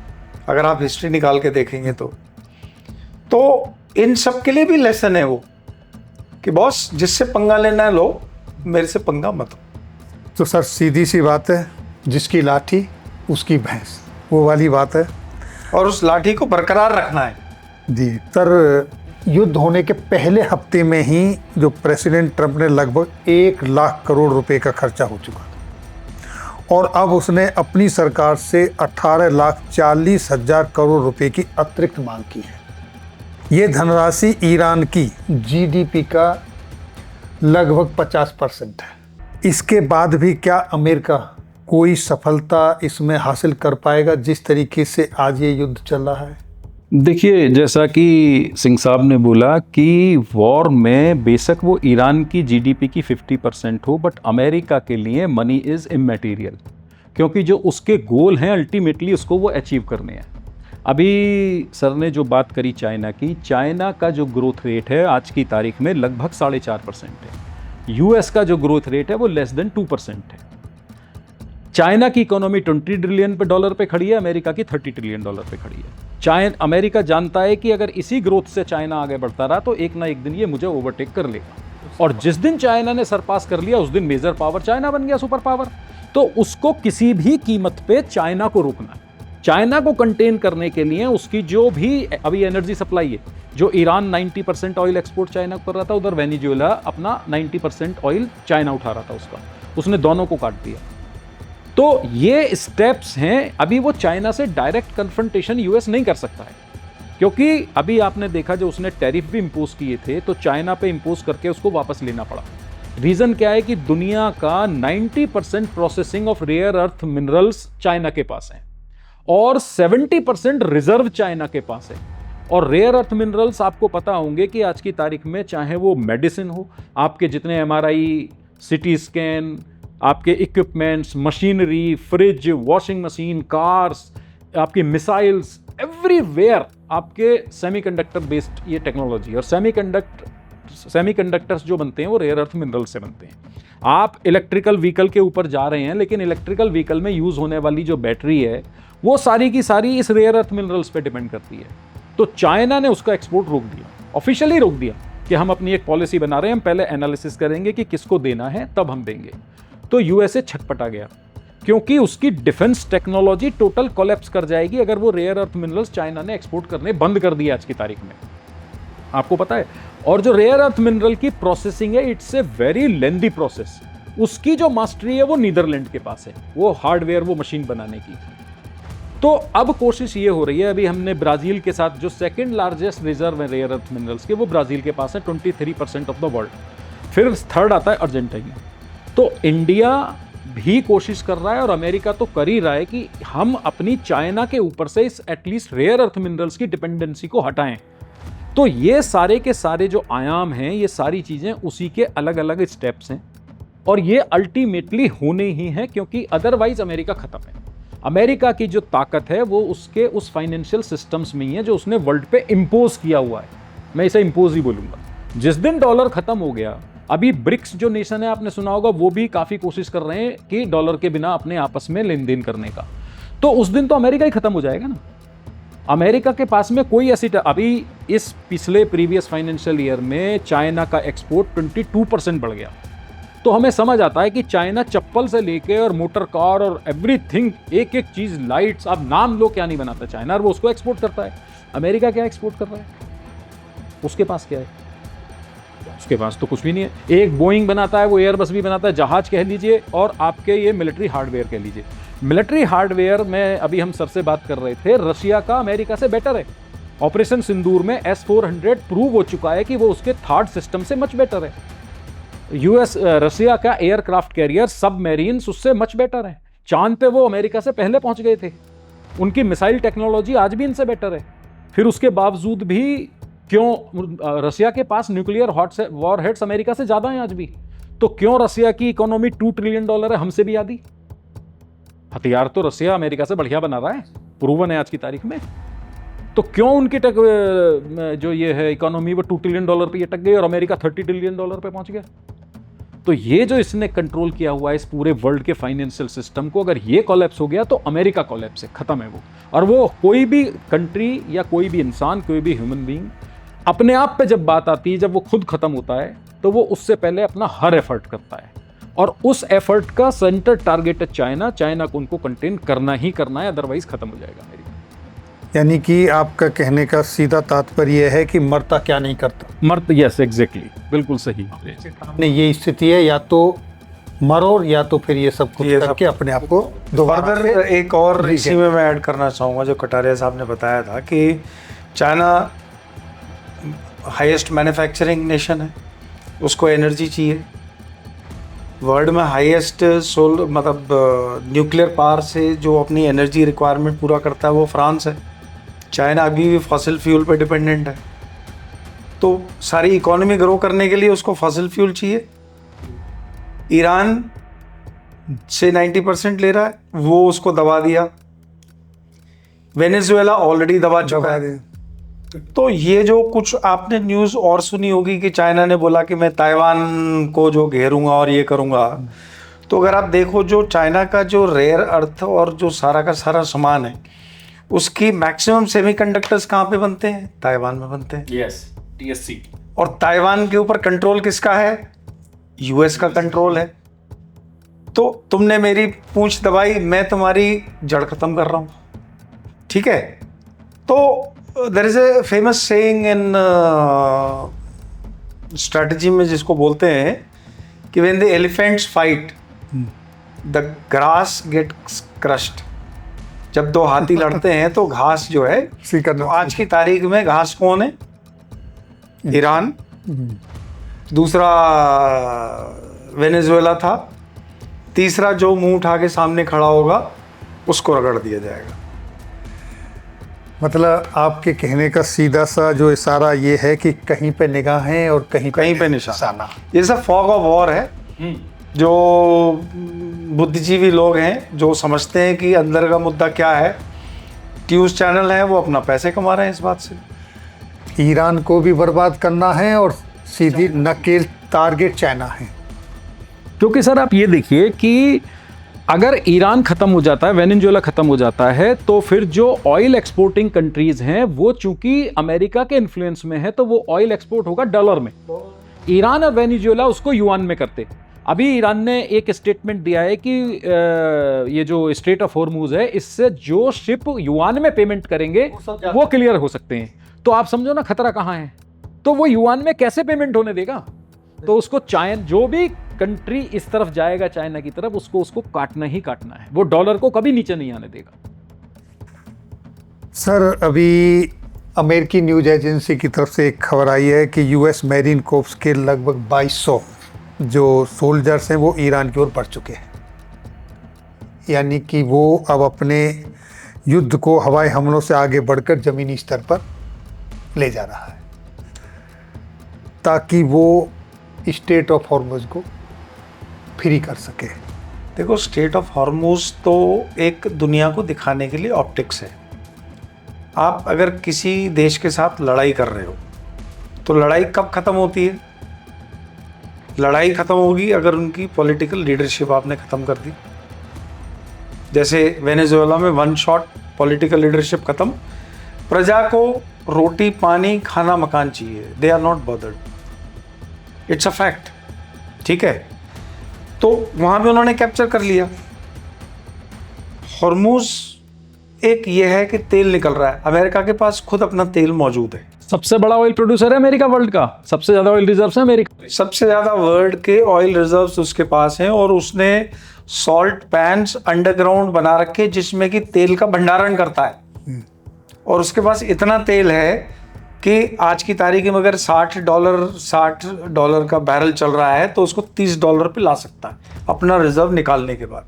अगर आप हिस्ट्री निकाल के देखेंगे तो इन सब के लिए भी लेसन है वो, कि बॉस जिससे पंगा लेना है लो, मेरे से पंगा मत लो। तो सर सीधी सी बात है, जिसकी लाठी उसकी भैंस, वो वाली बात है। और उस लाठी को बरकरार रखना है। जी सर, युद्ध होने के पहले हफ्ते में ही जो प्रेसिडेंट ट्रंप ने लगभग 1 लाख करोड़ रुपए का खर्चा हो चुका था, और अब उसने अपनी सरकार से 18,40,000 करोड़ रुपए की अतिरिक्त मांग की है। ये धनराशि ईरान की जीडीपी का लगभग 50% है। इसके बाद भी क्या अमेरिका कोई सफलता इसमें हासिल कर पाएगा, जिस तरीके से आज ये युद्ध चल रहा है? देखिए, जैसा कि सिंह साहब ने बोला कि वॉर में बेशक वो ईरान की जीडीपी की 50% हो, बट अमेरिका के लिए मनी इज़ इमैटीरियल, क्योंकि जो उसके गोल हैं अल्टीमेटली उसको वो अचीव करने हैं। अभी सर ने जो बात करी चाइना की, चाइना का जो ग्रोथ रेट है आज की तारीख में लगभग 4.5% है। यूएस का जो ग्रोथ रेट है वो लेस देन 2% है। चाइना की इकोनॉमी 20 ट्रिलियन डॉलर पे खड़ी है, अमेरिका की 30 ट्रिलियन डॉलर पे खड़ी है। अमेरिका जानता है कि अगर इसी ग्रोथ से चाइना आगे बढ़ता रहा तो एक ना एक दिन ये मुझे ओवरटेक कर लेगा, और जिस दिन चाइना ने सरपास कर लिया उस दिन मेजर पावर चाइना बन गया, सुपर पावर। तो उसको किसी भी कीमत पे चाइना को रोकना है। चाइना को कंटेन करने के लिए उसकी जो भी अभी एनर्जी सप्लाई है, जो ईरान 90% ऑयल एक्सपोर्ट चाइना कर रहा था, उधर वेनेजुएला अपना 90% ऑयल चाइना उठा रहा था उसका, उसने दोनों को काट दिया। तो ये स्टेप्स हैं। अभी वो चाइना से डायरेक्ट कन्फ्रंटेशन यूएस नहीं कर सकता है, क्योंकि अभी आपने देखा जो उसने टैरिफ भी इंपोज किए थे तो चाइना पे इंपोज करके उसको वापस लेना पड़ा। रीज़न क्या है कि दुनिया का 90% processing of rare earth minerals China के पास है, और 70% रिजर्व चाइना के पास है। और रेयर अर्थ मिनरल्स आपको पता होंगे कि आज की तारीख में चाहे वो मेडिसिन हो, आपके जितने एमआरआई, सिटी स्कैन, आपके equipments, machinery, fridge, washing machine, cars, आपकी मिसाइल्स, एवरीवेयर आपके सेमीकंडक्टर बेस्ड ये टेक्नोलॉजी। और सेमीकंडक्टर्स जो बनते हैं वो रेयर अर्थ मिनरल से बनते हैं। आप इलेक्ट्रिकल व्हीकल के ऊपर जा रहे हैं, लेकिन इलेक्ट्रिकल व्हीकल में यूज़ होने वाली जो बैटरी है वो सारी की सारी इस रेयर अर्थ मिनरल्स पे डिपेंड करती है। तो चाइना ने उसका एक्सपोर्ट रोक दिया, ऑफिशियली रोक दिया कि हम अपनी एक पॉलिसी बना रहे हैं, हम पहले एनालिसिस करेंगे कि किसको देना है तब हम देंगे। तो यूएसए छटपटा गया, क्योंकि उसकी डिफेंस टेक्नोलॉजी टोटल कोलैप्स कर जाएगी अगर वो रेयर अर्थ मिनरल्स चाइना ने एक्सपोर्ट करने बंद कर दिए आज की तारीख में, आपको पता है। और जो रेयर अर्थ मिनरल की प्रोसेसिंग है, it's a very lengthy process. उसकी जो मास्टरी है वो नीदरलैंड के पास है, वो हार्डवेयर, वो मशीन बनाने की। तो अब कोशिश ये हो रही है, अभी हमने ब्राजील के साथ, जो सेकंड लार्जेस्ट रिजर्व है रेयर अर्थ मिनरल्स के, वो ब्राजील के पास है, 23% ऑफ द वर्ल्ड। फिर थर्ड आता है अर्जेंटीना। तो इंडिया भी कोशिश कर रहा है और अमेरिका तो कर ही रहा है कि हम अपनी चाइना के ऊपर से इस एटलीस्ट रेयर अर्थ मिनरल्स की डिपेंडेंसी को हटाएं। तो ये सारे के सारे जो आयाम हैं, ये सारी चीज़ें उसी के अलग अलग स्टेप्स हैं, और ये अल्टीमेटली होने ही हैं, क्योंकि अदरवाइज अमेरिका खत्म है। अमेरिका की जो ताकत है वो उसके उस फाइनेंशियल सिस्टम्स में ही है जो उसने वर्ल्ड पे इम्पोज किया हुआ है। मैं इसे इम्पोज ही बोलूँगा। जिस दिन डॉलर खत्म हो गया, अभी ब्रिक्स जो नेशन है आपने सुना होगा, वो भी काफ़ी कोशिश कर रहे हैं कि डॉलर के बिना अपने आपस में लेन देन करने का, तो उस दिन तो अमेरिका ही खत्म हो जाएगा ना। अमेरिका के पास में कोई ऐसी, अभी इस पिछले प्रीवियस फाइनेंशियल ईयर में चाइना का एक्सपोर्ट 22% बढ़ गया। तो हमें समझ आता है कि चाइना चप्पल से लेके और मोटर कार और एवरीथिंग, एक एक चीज़, लाइट्स, आप नाम लो क्या नहीं बनाता चाइना, और वो उसको एक्सपोर्ट करता है। अमेरिका क्या एक्सपोर्ट कर रहा है? उसके पास क्या है? उसके पास तो कुछ भी नहीं है। एक बोइंग बनाता है, वो एयरबस भी बनाता है, जहाज कह लीजिए, और आपके ये मिलिट्री हार्डवेयर कह लीजिए। मिलिट्री हार्डवेयर में अभी हम सर से बात कर रहे थे, रशिया का अमेरिका से बेटर है। ऑपरेशन सिंदूर में S-400 प्रूव हो चुका है कि वो उसके थर्ड सिस्टम से मच बेटर है। रशिया का एयरक्राफ्ट कैरियर, सबमरीन्स उससे मच बेटर है। चांद पे वो अमेरिका से पहले पहुंच गए थे। उनकी मिसाइल टेक्नोलॉजी आज भी इनसे बेटर है। फिर उसके बावजूद भी क्यों रशिया के पास न्यूक्लियर वॉरहेड्स अमेरिका से ज़्यादा हैं आज भी। तो क्यों रसिया की इकोनॉमी $2 ट्रिलियन है, हमसे भी आधी? हथियार तो रसिया अमेरिका से बढ़िया बना रहा है, प्रूवन है आज की तारीख में। तो क्यों उनकी जो ये है इकोनॉमी वो $2 ट्रिलियन पे ये टक गई और अमेरिका $30 ट्रिलियन पे पहुंच गया? तो ये जो इसने कंट्रोल किया हुआ है इस पूरे वर्ल्ड के फाइनेंशियल सिस्टम को, अगर ये कोलैप्स हो गया तो अमेरिका कोलैप्स है, खत्म है वो। और वो कोई भी कंट्री या कोई भी इंसान, कोई भी ह्यूमन बीइंग अपने आप पे जब बात आती है, जब वो खुद खत्म होता है, तो वो उससे पहले अपना हर एफर्ट करता है, और उस एफर्ट का सेंटर टारगेट है चाइना। चाइना को उनको कंटेन करना ही करना है, अदरवाइज खत्म हो जाएगा अमेरिका। यानी कि आपका कहने का सीधा तात्पर्य यह है कि मरता क्या नहीं करता। यस एग्जैक्टली, बिल्कुल सही। सामने ये स्थिति है, या तो मरो या तो फिर ये सब कुछ करके अपने आप को दोबारा फर्दर एक और इसी में मैं ऐड करना चाहूँगा जो कटारिया साहब ने बताया था कि चाइना हाईएस्ट मैन्युफैक्चरिंग नेशन है, उसको एनर्जी चाहिए। वर्ल्ड में हाईएस्ट न्यूक्लियर पावर से जो अपनी एनर्जी रिक्वायरमेंट पूरा करता है वो फ्रांस है। चाइना अभी भी फॉसिल फ्यूल पे डिपेंडेंट है, तो सारी इकोनॉमी ग्रो करने के लिए उसको फॉसिल फ्यूल चाहिए। ईरान से 90% ले रहा है, वो उसको दबा दिया। वेनेजुएला ऑलरेडी दबा चुका है। तो ये जो कुछ आपने न्यूज़ और सुनी होगी कि चाइना ने बोला कि मैं ताइवान को जो घेरूंगा और ये करूंगा, तो अगर आप देखो जो चाइना का जो रेयर अर्थ और जो सारा का सारा सामान है, उसकी मैक्सिमम सेमीकंडक्टर्स कहाँ पे बनते हैं? ताइवान में बनते हैं। Yes, TSC। और ताइवान के ऊपर कंट्रोल किसका है? यूएस का कंट्रोल है। तो तुमने मेरी पूंछ दबाई, मैं तुम्हारी जड़ खत्म कर रहा हूँ, ठीक है? तो there is a famous saying in strategy में जिसको बोलते हैं कि when the elephants fight the grass gets crushed. जब दो हाथी लड़ते हैं तो घास जो है, तो आज की तारीख में घास कौन है? ईरान, दूसरा वेनेजुएला था, तीसरा जो मुंह उठा के सामने खड़ा होगा उसको रगड़ दिया जाएगा। मतलब आपके कहने का सीधा सा जो इशारा ये है कि कहीं पे निगाहें और कहीं पे निशाना। ये सब फॉग ऑफ वॉर है। जो बुद्धिजीवी लोग हैं जो समझते हैं कि अंदर का मुद्दा क्या है, न्यूज़ चैनल है, वो अपना पैसे कमा रहे हैं इस बात से। ईरान को भी बर्बाद करना है और सीधी नकेल टारगेट चाइना है। क्योंकि सर आप ये देखिए कि अगर ईरान खत्म हो जाता है, वेनेजुएला खत्म हो जाता है, तो फिर जो ऑयल एक्सपोर्टिंग कंट्रीज हैं वो चूंकि अमेरिका के इन्फ्लुएंस में है, तो वो ऑयल एक्सपोर्ट होगा डॉलर में। ईरान और वेनेजुएला उसको युआन में करते। अभी ईरान ने एक स्टेटमेंट दिया है कि ये जो स्ट्रेट ऑफ हॉर्मूज है, इससे जो शिप युआन में पेमेंट करेंगे वो क्लियर हो सकते हैं। तो आप समझो ना खतरा कहाँ है। तो वो युआन में कैसे पेमेंट होने देगा? तो उसको चाइना, जो भी कंट्री इस तरफ जाएगा चाइना की तरफ, उसको काटना ही काटना है। वो डॉलर को कभी नीचे नहीं आने देगा। सर अभी अमेरिकी न्यूज़ एजेंसी की तरफ से एक खबर आई है कि यूएस मैरीन कोर्प्स के लगभग 2200 जो सोल्जर्स हैं वो ईरान की ओर बढ़ चुके हैं। यानी कि वो अब अपने युद्ध को हवाई हमलों से आगे बढ़कर ज़मीनी स्तर पर ले जा रहा है, ताकि वो स्टेट ऑफ हॉर्मुज को फ्री कर सके। देखो, स्टेट ऑफ हॉर्मुज तो एक दुनिया को दिखाने के लिए ऑप्टिक्स है। आप अगर किसी देश के साथ लड़ाई कर रहे हो तो लड़ाई कब ख़त्म होती है? लड़ाई ख़त्म होगी अगर उनकी पॉलिटिकल लीडरशिप आपने ख़त्म कर दी। जैसे वेनेजुएला में वन शॉट पॉलिटिकल लीडरशिप ख़त्म। प्रजा को रोटी पानी खाना मकान चाहिए, they are not bothered, it's a fact, ठीक है? तो वहाँ भी उन्होंने कैप्चर कर लिया। हॉर्मुज एक ये है कि तेल निकल रहा है, अमेरिका के पास खुद अपना तेल मौजूद है। सबसे बड़ा ऑयल प्रोड्यूसर है अमेरिका वर्ल्ड का, सबसे ज़्यादा ऑयल रिजर्व्स है अमेरिका। सबसे ज़्यादा वर्ल्ड के ऑयल रिजर्व्स उसके पास हैं, और उसने सॉल्ट पैन्स अंडरग्राउंड बना रखे जिसमें कि तेल का भंडारण करता है। और उसके पास इतना तेल है कि आज की तारीख में अगर $60 का बैरल चल रहा है तो उसको $30 पे ला सकता है अपना रिजर्व निकालने के बाद।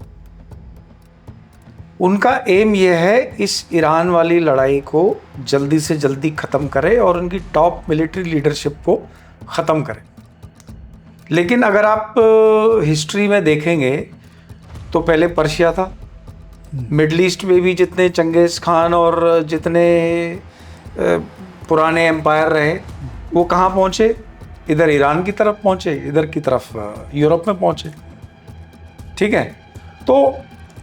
उनका एम यह है इस ईरान वाली लड़ाई को जल्दी से जल्दी ख़त्म करे और उनकी टॉप मिलिट्री लीडरशिप को ख़त्म करे। लेकिन अगर आप हिस्ट्री में देखेंगे तो पहले पर्शिया था, मिडल ईस्ट में भी जितने चंगेज खान और जितने पुराने एम्पायर रहे वो कहाँ पहुँचे, इधर ईरान की तरफ पहुँचे, इधर की तरफ यूरोप में पहुँचे। ठीक है, तो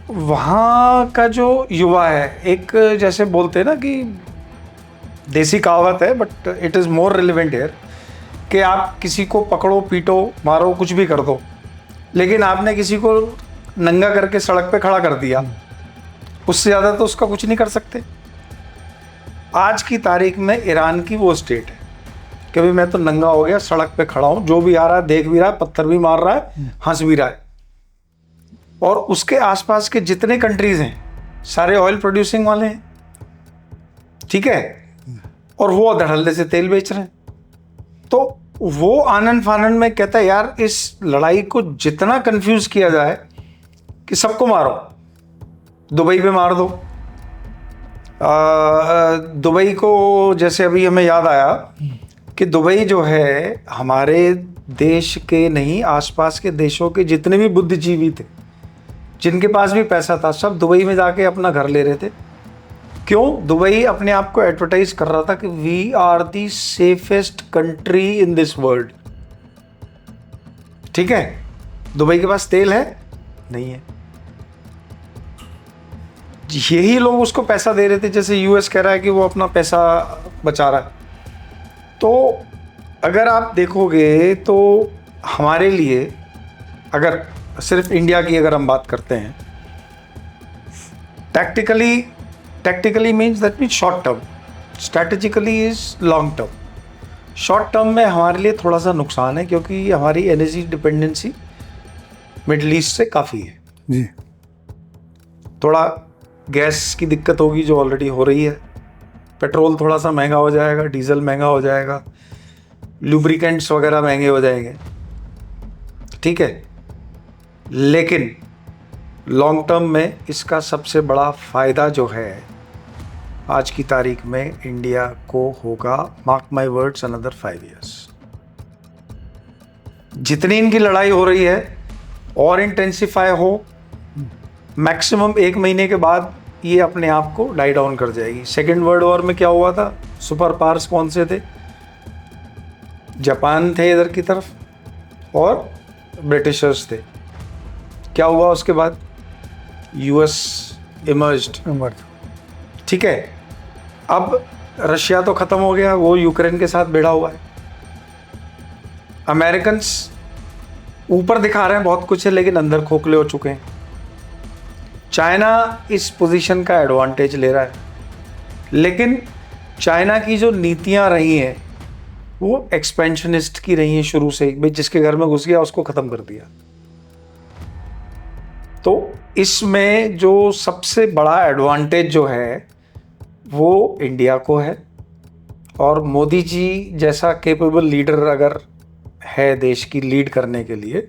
वहाँ का जो युवा है, एक जैसे बोलते हैं ना कि देसी कहावत है but it is more relevant here, कि आप किसी को पकड़ो, पीटो, मारो, कुछ भी कर दो, लेकिन आपने किसी को नंगा करके सड़क पे खड़ा कर दिया, उससे ज़्यादा तो उसका कुछ नहीं कर सकते। आज की तारीख में ईरान की वो स्टेट है कि भाई मैं तो नंगा हो गया, सड़क पे खड़ा हूँ, जो भी आ रहा है देख भी रहा है, पत्थर भी मार रहा है, हंस भी रहा है। और उसके आसपास के जितने कंट्रीज हैं सारे ऑयल प्रोड्यूसिंग वाले हैं, ठीक है, और वो धड़ल्ले से तेल बेच रहे हैं। तो वो आनन फानन में कहता है यार इस लड़ाई को जितना कंफ्यूज किया जाए कि सबको मारो, दुबई पे मार दो। दुबई को जैसे अभी हमें याद आया कि दुबई जो है हमारे देश के नहीं, आसपास के देशों के जितने भी बुद्धिजीवी थे, जिनके पास भी पैसा था, सब दुबई में जाके अपना घर ले रहे थे। क्यों? दुबई अपने आप को एडवर्टाइज कर रहा था कि we are the safest country in this world. ठीक है, दुबई के पास तेल है? नहीं है। यही लोग उसको पैसा दे रहे थे, जैसे यूएस कह रहा है कि वो अपना पैसा बचा रहा है। तो अगर आप देखोगे तो हमारे लिए, अगर सिर्फ इंडिया की अगर हम बात करते हैं, tactically means that means short term, strategically is long term. Short term में हमारे लिए थोड़ा सा नुकसान है क्योंकि हमारी एनर्जी डिपेंडेंसी मिडल ईस्ट से काफ़ी है जी। थोड़ा गैस की दिक्कत होगी जो ऑलरेडी हो रही है, पेट्रोल थोड़ा सा महंगा हो जाएगा, डीजल महंगा हो जाएगा, लुब्रिकेंट्स वगैरह महंगे हो जाएंगे। ठीक है, लेकिन लॉन्ग टर्म में इसका सबसे बड़ा फ़ायदा जो है आज की तारीख में इंडिया को होगा, mark my words, another 5 years। जितनी इनकी लड़ाई हो रही है और इंटेंसिफाई हो, मैक्सिमम 1 महीने के बाद ये अपने आप को डाई डाउन कर जाएगी। सेकेंड वर्ल्ड वॉर में क्या हुआ था? सुपर पावर्स कौन से थे? जापान थे इधर की तरफ और ब्रिटिशर्स थे। क्या हुआ उसके बाद? US emerged. ठीक है, अब रशिया तो ख़त्म हो गया, वो यूक्रेन के साथ भिड़ा हुआ है। अमेरिकन्स ऊपर दिखा रहे हैं बहुत कुछ है, लेकिन अंदर खोखले हो चुके हैं। चाइना इस पोजीशन का एडवांटेज ले रहा है, लेकिन चाइना की जो नीतियां रही हैं वो एक्सपेंशनिस्ट की रही हैं शुरू से ही। भाई जिसके घर में घुस गया उसको ख़त्म कर दिया। तो इसमें जो सबसे बड़ा एडवांटेज जो है वो इंडिया को है, और मोदी जी जैसा कैपेबल लीडर अगर है देश की लीड करने के लिए,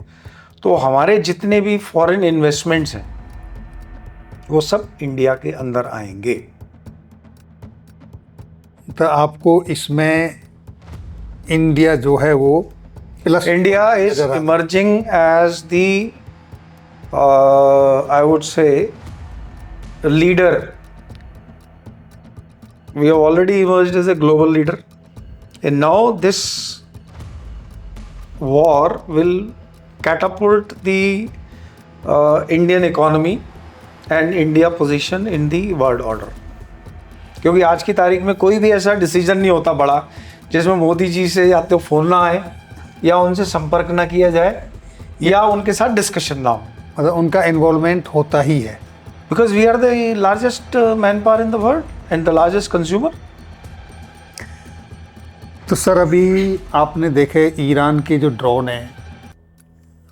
तो हमारे जितने भी फॉरेन इन्वेस्टमेंट्स हैं वो सब इंडिया के अंदर आएंगे। तो आपको इसमें इंडिया जो है वो plus, India is emerging as the I would say leader. We have already emerged as a global leader, and now this war will catapult the Indian economy and India position in the world order. क्योंकि आज की तारीख में कोई भी ऐसा decision नहीं होता बड़ा जिसमें मोदी जी से या तो फ़ोन ना आए, या उनसे संपर्क ना किया जाए, या उनके साथ डिस्कशन ना हो। मतलब उनका इन्वॉल्वमेंट होता ही है। Because we are the largest manpower in the world and the largest consumer. तो सर अभी आपने देखे ईरान के जो ड्रोन हैं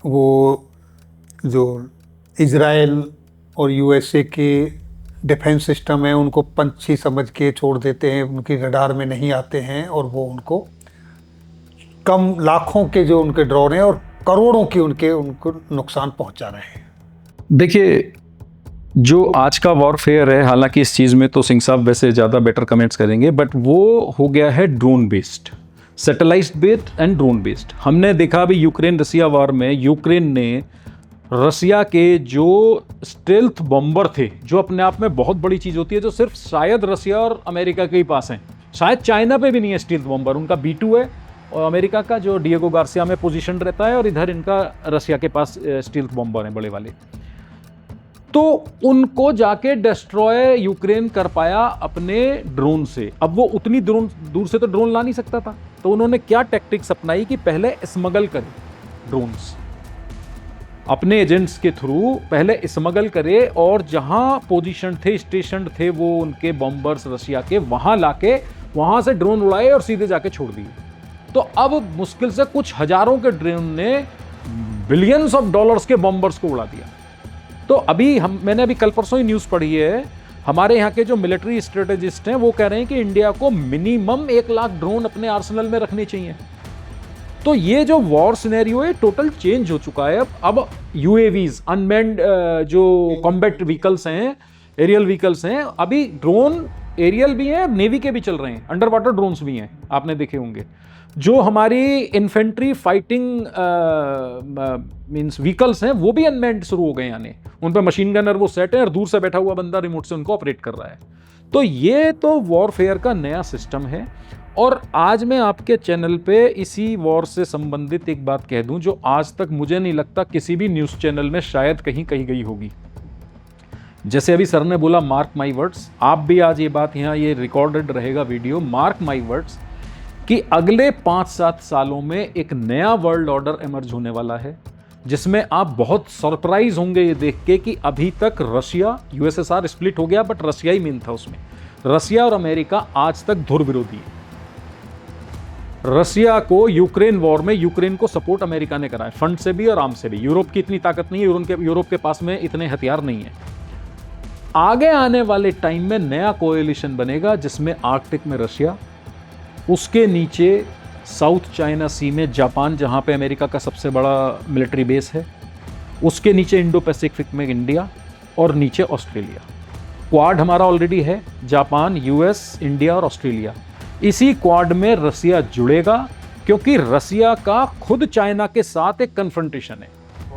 वो जो इजराइल और यूएसए के डिफेंस सिस्टम है उनको पंछी समझ के छोड़ देते हैं, उनकी रडार में नहीं आते हैं, और वो उनको कम लाखों के जो उनके ड्रोन हैं और करोड़ों की उनको नुकसान पहुंचा रहे हैं। देखिए, जो आज का वॉरफेयर है, हालांकि इस चीज़ में तो सिंह साहब वैसे ज़्यादा बेटर कमेंट्स करेंगे, बट वो हो गया है drone based. Satellite based and drone based. हमने देखा अभी यूक्रेन रसिया वार में यूक्रेन ने रसिया के जो स्टेल्थ बॉम्बर थे, जो अपने आप में बहुत बड़ी चीज़ होती है, जो सिर्फ शायद रसिया और अमेरिका के ही पास हैं, शायद चाइना पे भी नहीं है स्टेल्थ बॉम्बर, उनका B2 है और अमेरिका का जो डिएगो गार्सिया में पोजीशन रहता है और इधर इनका रसिया के पास स्टील्थ बॉम्बर हैं बड़े वाले। तो उनको जाके डिस्ट्रॉय यूक्रेन कर पाया अपने ड्रोन से। अब वो उतनी दूर से तो ड्रोन ला नहीं सकता था, तो उन्होंने क्या टैक्टिक्स अपनाई कि पहले स्मगल करे ड्रोन्स, अपने एजेंट्स के थ्रू पहले स्मगल करे और जहां पोजीशन थे, स्टेशन थे वो उनके बॉम्बर्स रसिया के, वहां लाके वहां से ड्रोन उड़ाए और सीधे जाके छोड़ दिए। तो अब मुश्किल से कुछ हजारों के ड्रोन ने बिलियंस ऑफ डॉलर्स के बॉम्बर्स को उड़ा दिया। तो अभी मैंने अभी कल परसों ही न्यूज़ पढ़ी है, हमारे यहाँ के जो मिलिट्री स्ट्रेटेजिस्ट हैं वो कह रहे हैं कि इंडिया को मिनिमम 1 लाख ड्रोन अपने आर्सेनल में रखने चाहिए। तो ये जो वॉर सिनेरियो है टोटल चेंज हो चुका है। अब UAVs अनमैन्ड जो कॉम्बैट व्हीकल्स हैं, एरियल व्हीकल्स हैं, अभी ड्रोन एरियल भी हैं, नेवी के भी चल रहे हैं, अंडर वाटर ड्रोन्स भी हैं, आपने देखे होंगे। जो हमारी इन्फेंट्री फाइटिंग मींस व्हीकल्स हैं वो भी अनमैन्ड शुरू हो गए आने, उन पर मशीन गनर वो सेट है और दूर से बैठा हुआ बंदा रिमोट से उनको ऑपरेट कर रहा है। तो ये तो वॉरफेयर का नया सिस्टम है। और आज मैं आपके चैनल पे इसी वॉर से संबंधित एक बात कह दूं जो आज तक मुझे नहीं लगता किसी भी न्यूज़ चैनल में शायद कहीं कही गई होगी। जैसे अभी सर ने बोला मार्क माई वर्ड्स, आप भी आज ये बात यहाँ ये रिकॉर्डेड रहेगा वीडियो, मार्क माई वर्ड्स कि अगले 5-7 सालों में एक नया वर्ल्ड ऑर्डर इमर्ज होने वाला है, जिसमें आप बहुत सरप्राइज होंगे ये देख के कि अभी तक रशिया, USSR स्प्लिट हो गया बट रशिया ही मेन था उसमें, रशिया और अमेरिका आज तक धुर विरोधी है। रशिया को यूक्रेन वॉर में यूक्रेन को सपोर्ट अमेरिका ने कराया, फंड से भी और आर्म से भी। यूरोप की इतनी ताकत नहीं है, यूरोप के पास में इतने हथियार नहीं है। आगे आने वाले टाइम में नया कोएलिशन बनेगा जिसमें आर्कटिक में रशिया, उसके नीचे साउथ चाइना सी में जापान जहां पे अमेरिका का सबसे बड़ा मिलिट्री बेस है, उसके नीचे इंडो पैसिफिक में इंडिया और नीचे ऑस्ट्रेलिया। क्वाड हमारा ऑलरेडी है, जापान, US, इंडिया और ऑस्ट्रेलिया। इसी क्वाड में रसिया जुड़ेगा क्योंकि रसिया का खुद चाइना के साथ एक कन्फ्रंटेशन है।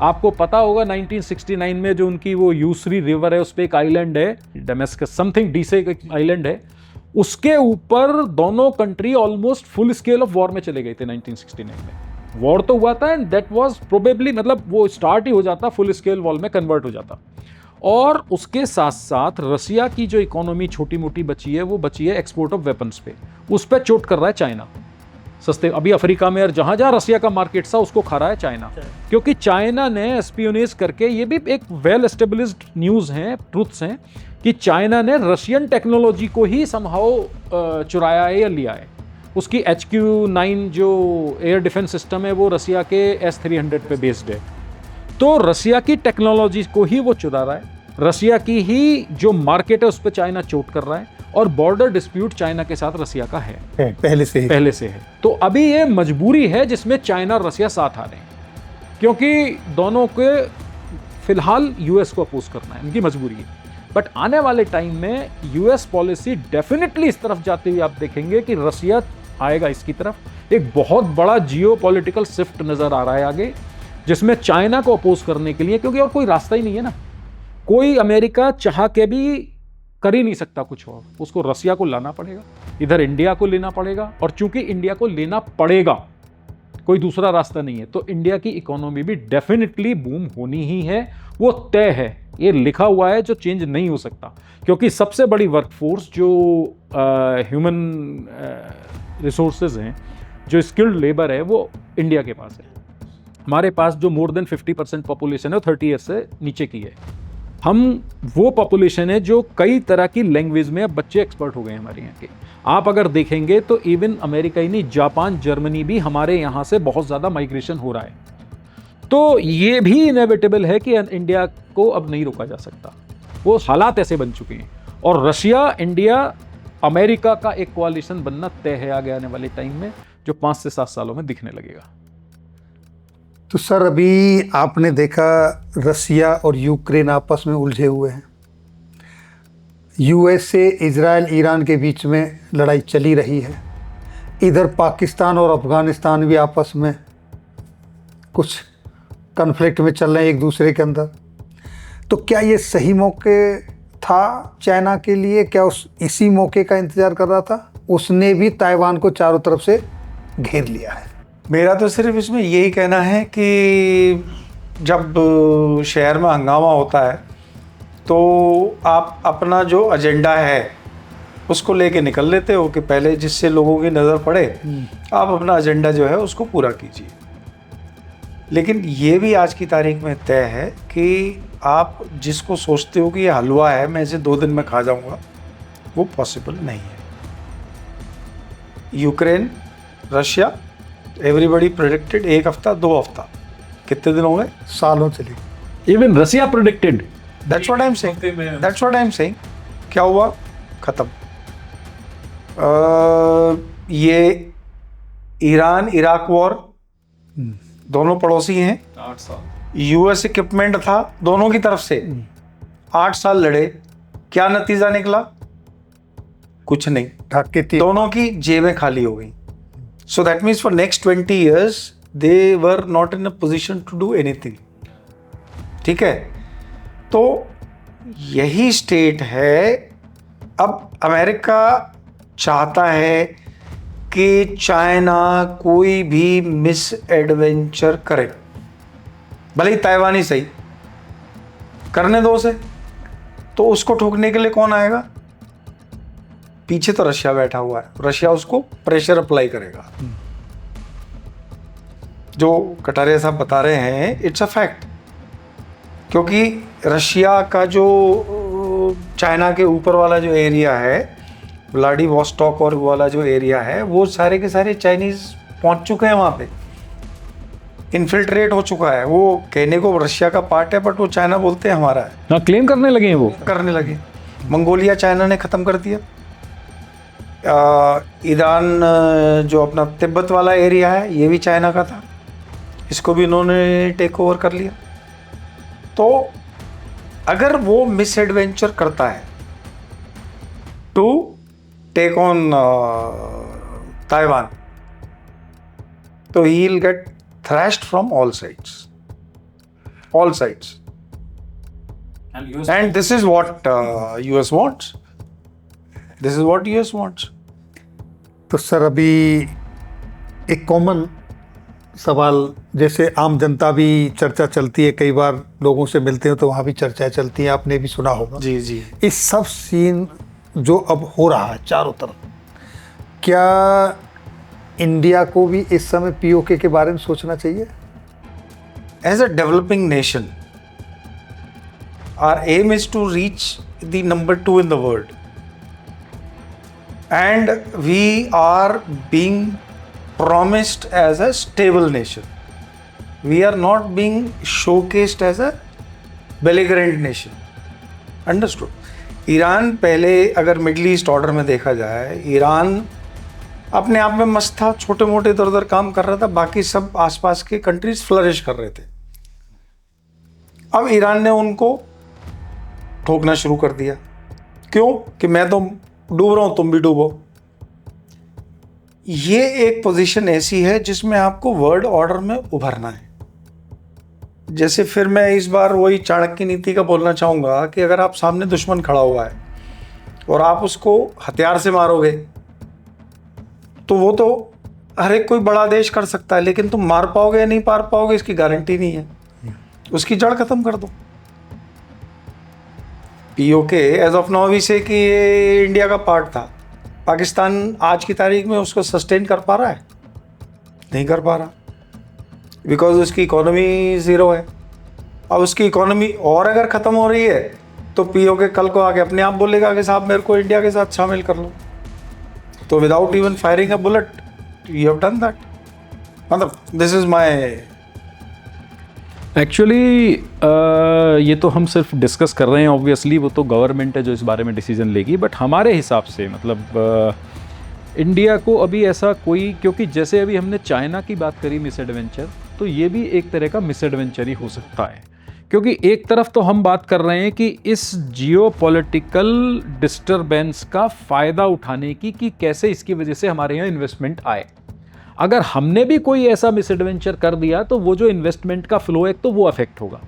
आपको पता होगा 1969 में जो उनकी वो यूसरी रिवर है उस पर एक आइलैंड है, डेमेस्कस समथिंग डी से एक आइलैंड है, उसके ऊपर दोनों country almost full scale of war में चले गए थे 1969 में। वॉर तो हुआ था एंड दैट वाज प्रोबेबली, मतलब वो स्टार्ट ही हो जाता, फुल स्केल वॉर में कन्वर्ट हो जाता। और उसके साथ साथ रसिया की जो इकोनॉमी छोटी मोटी बची है वो बची है एक्सपोर्ट ऑफ वेपन्स पे, उस पर चोट कर रहा है चाइना सस्ते। अभी अफ्रीका में और जहां जहां रसिया का मार्केट था उसको खा रहा है चाइना, क्योंकि चाइना ने एस्पियोनेज करके, ये भी एक वेल एस्टेब्लिश्ड न्यूज़ हैं, ट्रूथ्स हैं कि चाइना ने रशियन टेक्नोलॉजी को ही समहाउ चुराया है या लिया है। उसकी HQ-9 जो एयर डिफेंस सिस्टम है वो रसिया के S-300 पे बेस्ड है। तो रसिया की टेक्नोलॉजी को ही वो चुरा रहा है, रसिया की ही जो मार्केट है उस पर चाइना चोट कर रहा है, और बॉर्डर डिस्प्यूट चाइना के साथ रसिया का है पहले से है। तो अभी ये मजबूरी है जिसमें चाइना और रसिया साथ आ रहे हैं, क्योंकि दोनों के फिलहाल US को अपोज करना है, उनकी मजबूरी है। बट आने वाले टाइम में US पॉलिसी डेफिनेटली इस तरफ जाते हुए आप देखेंगे कि रसिया आएगा इसकी तरफ। एक बहुत बड़ा जियोपॉलिटिकल शिफ्ट नजर आ रहा है आगे, जिसमें चाइना को अपोज करने के लिए, क्योंकि और कोई रास्ता ही नहीं है ना, कोई अमेरिका चाह के भी कर ही नहीं सकता कुछ और, उसको रसिया को लाना पड़ेगा, इधर इंडिया को लेना पड़ेगा, और चूंकि इंडिया को लेना पड़ेगा, कोई दूसरा रास्ता नहीं है, तो इंडिया की इकोनॉमी भी डेफिनेटली बूम होनी ही है, वो तय है, ये लिखा हुआ है, जो चेंज नहीं हो सकता। क्योंकि सबसे बड़ी वर्कफोर्स जो ह्यूमन रिसोर्सेज हैं, जो स्किल्ड लेबर है, वो इंडिया के पास है। हमारे पास जो मोर देन 50% पॉपुलेशन है 30 ईयर्स से नीचे की है। हम वो पॉपुलेशन है जो कई तरह की लैंग्वेज में अब बच्चे एक्सपर्ट हो गए हैं हमारे यहाँ के। आप अगर देखेंगे तो इवन अमेरिका ही नहीं, जापान, जर्मनी भी हमारे यहाँ से बहुत ज़्यादा माइग्रेशन हो रहा है। तो ये भी इनएविटेबल है कि इंडिया को अब नहीं रोका जा सकता, वो हालात ऐसे बन चुके हैं। और रशिया, इंडिया, अमेरिका का एक कोalition बनना तय है आगे आने वाले टाइम में, जो 5 से 7 सालों में दिखने लगेगा। तो सर अभी आपने देखा रसिया और यूक्रेन आपस में उलझे हुए हैं, USA, इजराइल, ईरान के बीच में लड़ाई चली रही है, इधर पाकिस्तान और अफगानिस्तान भी आपस में कुछ कन्फ्लिक्ट में चल रहे हैं एक दूसरे के अंदर। तो क्या ये सही मौके था चाइना के लिए? क्या उस इसी मौके का इंतज़ार कर रहा था? उसने भी ताइवान को चारों तरफ से घेर लिया है। मेरा तो सिर्फ इसमें यही कहना है कि जब शहर में हंगामा होता है तो आप अपना जो एजेंडा है उसको लेके निकल लेते हो कि पहले जिससे लोगों की नज़र पड़े आप अपना एजेंडा जो है उसको पूरा कीजिए। लेकिन ये भी आज की तारीख में तय है कि आप जिसको सोचते हो कि ये हलवा है, मैं इसे 2 दिन में खा जाऊंगा, वो पॉसिबल नहीं है। यूक्रेन, रशिया, एवरीबडी प्रेडिक्टेड 1 हफ्ता 2 हफ्ता, कितने दिन हो गए? सालों चली। Even Russia predicted. That's what I am saying. क्या हुआ? खत्म। ये ईरान इराक वॉर, दोनों पड़ोसी हैं, 8 साल यूएस इक्विपमेंट था दोनों की तरफ से, 8 साल लड़े, क्या नतीजा निकला? कुछ नहीं, ढाके थी। दोनों की जेबें खाली हो गई। So that means for next 20 years they were not in a position to do anything. ठीक है, तो यही स्टेट है। अब अमेरिका चाहता है कि चाइना कोई भी मिस एडवेंचर करे, भले ही ताइवान ही सही, करने दो उसे। तो उसको ठोकने के लिए कौन आएगा? पीछे तो रशिया बैठा हुआ है, रशिया उसको प्रेशर अप्लाई करेगा। जो कटारिया साहब बता रहे हैं इट्स अ फैक्ट, क्योंकि रशिया का जो चाइना के ऊपर वाला जो एरिया है, व्लादिवोस्टॉक और वाला जो एरिया है, वो सारे के सारे चाइनीज पहुंच चुके हैं वहाँ पे, इन्फिल्ट्रेट हो चुका है। वो कहने को रशिया का पार्ट है बट वो चाइना बोलते हैं हमारा है। हाँ, क्लेम करने लगे हैं वो, करने लगे। मंगोलिया चाइना ने ख़त्म कर दिया। ईरान जो अपना तिब्बत वाला एरिया है ये भी चाइना का था, इसको भी इन्होंने टेक ओवर कर लिया। तो अगर वो मिस एडवेंचर करता है टू टेक ऑन ताइवान, तो he will get thrashed from all sides, and this is what US wants. This is what US wants. तो सर अभी एक कॉमन सवाल, जैसे आम जनता भी चर्चा चलती है, कई बार लोगों से मिलते हो तो वहाँ भी चर्चा चलती है, आपने भी सुना होगा। जी जी। इस सब सीन जो अब हो रहा है चारों तरफ, क्या इंडिया को भी इस समय पीओके के बारे में सोचना चाहिए? As a developing nation, our aim is to reach the number 2 in the world, and we are being promised as a stable nation. We are not being showcased as a belligerent nation. Understood? Iran पहले अगर middle east order में देखा जाए, Iran अपने आप में मस्त था, छोटे मोटे इधर उधर काम कर रहा था, बाकी सब आसपास के कंट्रीज फ्लरिश कर रहे थे। अब ईरान ने उनको ठोकना शुरू कर दिया। क्यों? कि मैं तो डूब रहा हूं, तुम भी डूबो। ये एक पोजीशन ऐसी है जिसमें आपको वर्ल्ड ऑर्डर में उभरना है। जैसे फिर मैं इस बार वही चाणक्य नीति का बोलना चाहूँगा कि अगर आप सामने दुश्मन खड़ा हुआ है और आप उसको हथियार से मारोगे तो वो तो हर एक कोई बड़ा देश कर सकता है, लेकिन तुम मार पाओगे या नहीं मार पाओगे इसकी गारंटी नहीं है। उसकी जड़ खत्म कर दो। पीओके एज ऑफ नाउ भी से कि ये इंडिया का पार्ट था, पाकिस्तान आज की तारीख में उसको सस्टेन कर पा रहा है? नहीं कर पा रहा, बिकॉज उसकी इकोनॉमी ज़ीरो है। अब उसकी इकोनॉमी और अगर ख़त्म हो रही है तो पीओके कल को आके अपने आप बोलेगा कि साहब मेरे को इंडिया के साथ शामिल कर लो। तो without even firing a bullet you have done that. मतलब दिस इज माय एक्चुअली ये तो हम सिर्फ डिस्कस कर रहे हैं, ऑब्वियसली वो तो गवर्नमेंट है जो इस बारे में डिसीजन लेगी, बट हमारे हिसाब से मतलब इंडिया को अभी ऐसा कोई, क्योंकि जैसे अभी हमने चाइना की बात करी मिस एडवेंचर, तो ये भी एक तरह का मिस एडवेंचर ही हो सकता है, क्योंकि एक तरफ तो हम बात कर रहे हैं कि इस जियोपॉलिटिकल डिस्टरबेंस का फ़ायदा उठाने की कि कैसे इसकी वजह से हमारे यहाँ इन्वेस्टमेंट आए। अगर हमने भी कोई ऐसा मिसएडवेंचर कर दिया तो वो जो इन्वेस्टमेंट का फ्लो है तो वो अफेक्ट होगा।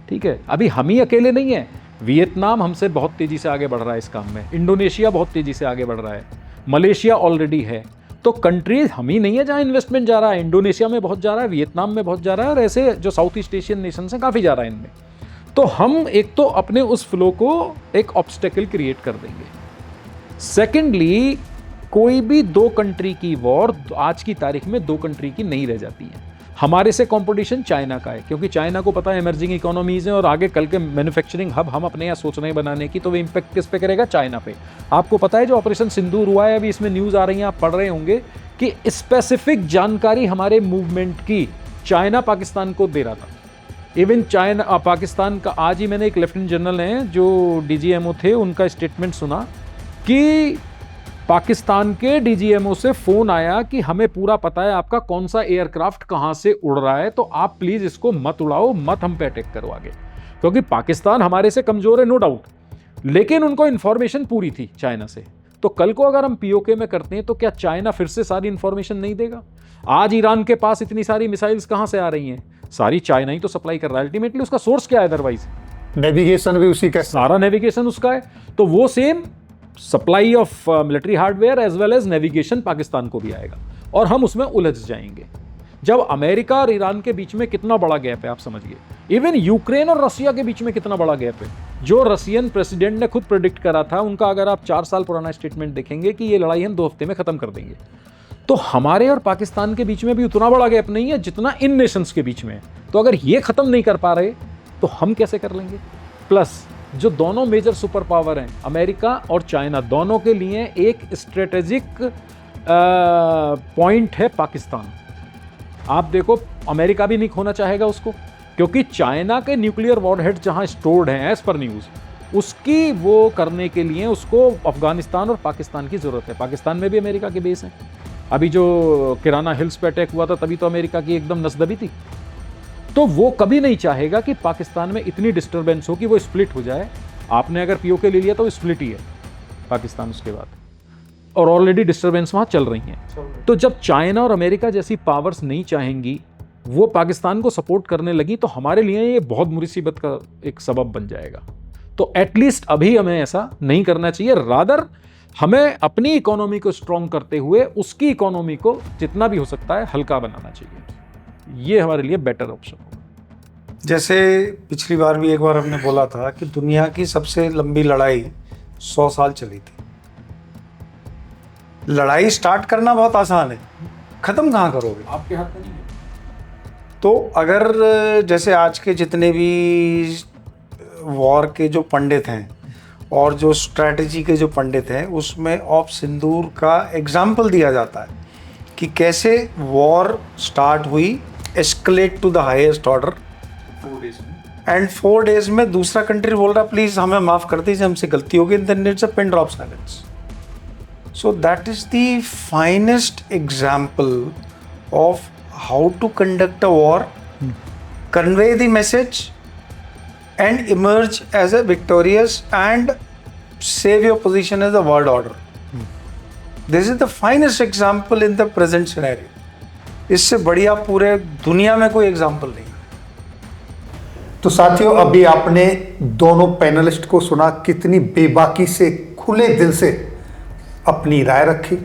ठीक है, अभी हम ही अकेले नहीं हैं, वियतनाम हमसे बहुत तेज़ी से आगे बढ़ रहा है इस काम में, इंडोनेशिया बहुत तेज़ी से आगे बढ़ रहा है, मलेशिया ऑलरेडी है। तो कंट्रीज हम ही नहीं है जहाँ इन्वेस्टमेंट जा रहा है, इंडोनेशिया में बहुत जा रहा है, वियतनाम में बहुत जा रहा है, और ऐसे जो साउथ ईस्ट एशियन नेशन हैं काफ़ी जा रहा है इनमें। तो हम एक तो अपने उस फ्लो को एक ऑब्स्टेकल क्रिएट कर देंगे। सेकेंडली, कोई भी दो कंट्री की वॉर आज की तारीख में दो कंट्री की नहीं रह जाती है। हमारे से कंपटीशन चाइना का है, क्योंकि चाइना को पता है इमर्जिंग इकोनॉमीज हैं और आगे कल के मैन्युफैक्चरिंग हब हम अपने यहाँ सोच रहे हैं बनाने की, तो वो इम्पैक्ट किस पे करेगा? चाइना पे। आपको पता है जो ऑपरेशन सिंदूर हुआ है, अभी इसमें न्यूज़ आ रही हैं, आप पढ़ रहे होंगे कि स्पेसिफिक जानकारी हमारे मूवमेंट की चाइना पाकिस्तान को दे रहा था। इवन चाइना पाकिस्तान का, आज ही मैंने एक लेफ्टिनेंट जनरल हैं जो DGMO थे, उनका स्टेटमेंट सुना कि पाकिस्तान के DGMO से फ़ोन आया कि हमें पूरा पता है आपका कौन सा एयरक्राफ्ट कहाँ से उड़ रहा है, तो आप प्लीज़ इसको मत उड़ाओ, मत हम पे अटैक करो आगे। क्योंकि पाकिस्तान हमारे से कमज़ोर है, नो डाउट, लेकिन उनको इन्फॉर्मेशन पूरी थी चाइना से। तो कल को अगर हम POK में करते हैं तो क्या चाइना फिर से सारी इन्फॉर्मेशन नहीं देगा? आज ईरान के पास इतनी सारी मिसाइल्स कहाँ से आ रही हैं? सारी चाइना ही तो सप्लाई कर रहा है। अल्टीमेटली उसका सोर्स क्या है? अदरवाइज नेविगेशन भी उसी का, सारा नेविगेशन उसका है। तो वो same supply of military hardware as well as navigation Pakistan को भी आएगा और हम उसमें उलझ जाएंगे। जब अमेरिका और ईरान के बीच में कितना बड़ा गैप है आप समझिए, इवन यूक्रेन और रसिया के बीच में कितना बड़ा गैप है। जो रसियन प्रेसिडेंट ने खुद प्रेडिक्ट करा था, उनका अगर आप 4 साल पुराना स्टेटमेंट देखेंगे कि ये लड़ाई हम 2 हफ्ते में खत्म कर देंगे, तो हमारे और पाकिस्तान के बीच में भी उतना बड़ा गैप नहीं है जितना इन नेशंस के बीच में है। तो अगर ये खत्म नहीं कर पा रहे तो हम कैसे कर लेंगे? प्लस जो दोनों मेजर सुपर पावर हैं, अमेरिका और चाइना, दोनों के लिए एक स्ट्रेटेजिक पॉइंट है पाकिस्तान। आप देखो, अमेरिका भी नहीं खोना चाहेगा उसको, क्योंकि चाइना के न्यूक्लियर वॉरहेड जहां स्टोर्ड हैं एज पर न्यूज़, उसकी वो करने के लिए उसको अफगानिस्तान और पाकिस्तान की ज़रूरत है। पाकिस्तान में भी अमेरिका के बेस हैं। अभी जो किराना हिल्स पे अटैक हुआ था तभी तो अमेरिका की एकदम नसदबी थी। तो वो कभी नहीं चाहेगा कि पाकिस्तान में इतनी डिस्टर्बेंस हो कि वो स्प्लिट हो जाए। आपने अगर POK ले लिया तो स्प्लिट ही है पाकिस्तान उसके बाद, और ऑलरेडी डिस्टर्बेंस वहाँ चल रही हैं। तो जब चाइना और अमेरिका जैसी पावर्स नहीं चाहेंगी, वो पाकिस्तान को सपोर्ट करने लगी, तो हमारे लिए ये बहुत मुसीबत का एक सबब बन जाएगा। तो एटलीस्ट अभी हमें ऐसा नहीं करना चाहिए, रादर हमें अपनी इकोनॉमी को स्ट्रॉन्ग करते हुए उसकी इकोनॉमी को जितना भी हो सकता है हल्का बनाना चाहिए। ये हमारे लिए बेटर ऑप्शन होगा। जैसे पिछली बार भी एक बार हमने बोला था कि दुनिया की सबसे लंबी लड़ाई 100 साल चली थी। लड़ाई स्टार्ट करना बहुत आसान है, खत्म कहाँ करोगे? आपके हाथ में नहीं है। तो अगर जैसे आज के जितने भी वॉर के जो पंडित हैं और जो स्ट्रैटेजी के जो पंडित हैं, उसमें ऑफ सिंदूर का एग्जाम्पल दिया जाता है कि कैसे वॉर स्टार्ट हुई, escalate to the highest order, 4 days में, एंड 4 days में दूसरा कंट्री बोल रहा प्लीज हमें माफ कर दीजिए, हमसे गलती हो गई, then it's a pin drop silence. So that is the finest example of how to conduct a war, convey the message and emerge as a victorious and save your position as a world order. This is the finest example in the present scenario. इससे बढ़िया पूरे दुनिया में कोई example नहीं। तो साथियों, अभी आपने दोनों पैनलिस्ट को सुना, कितनी बेबाकी से, खुले दिल से अपनी राय रखी।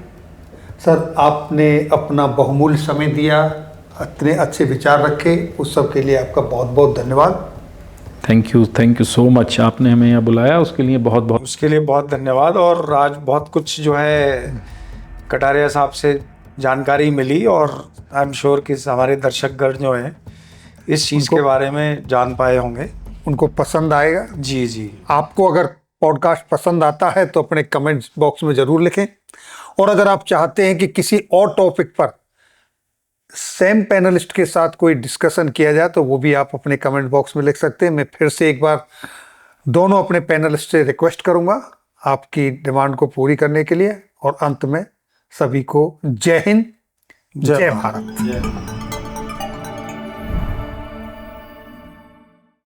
सर, आपने अपना बहुमूल्य समय दिया, इतने अच्छे विचार रखे, उस सब के लिए आपका बहुत बहुत धन्यवाद। Thank you so much. आपने हमें यहाँ बुलाया, उसके लिए बहुत बहुत, उसके लिए बहुत धन्यवाद। और आज बहुत कुछ जो है कटारिया साहब से जानकारी मिली, और आई एम श्योर कि हमारे दर्शकगण जो हैं इस चीज़ के बारे में जान पाए होंगे, उनको पसंद आएगा। जी जी। आपको अगर पॉडकास्ट पसंद आता है तो अपने कमेंट्स बॉक्स में ज़रूर लिखें, और अगर आप चाहते हैं कि किसी और टॉपिक पर सेम पैनलिस्ट के साथ कोई डिस्कशन किया जाए तो वो भी आप अपने कमेंट बॉक्स में लिख सकते हैं। मैं फिर से एक बार दोनों अपने पैनलिस्ट से रिक्वेस्ट करूंगा आपकी डिमांड को पूरी करने के लिए, और अंत में सभी को जय हिंद, जय भारत।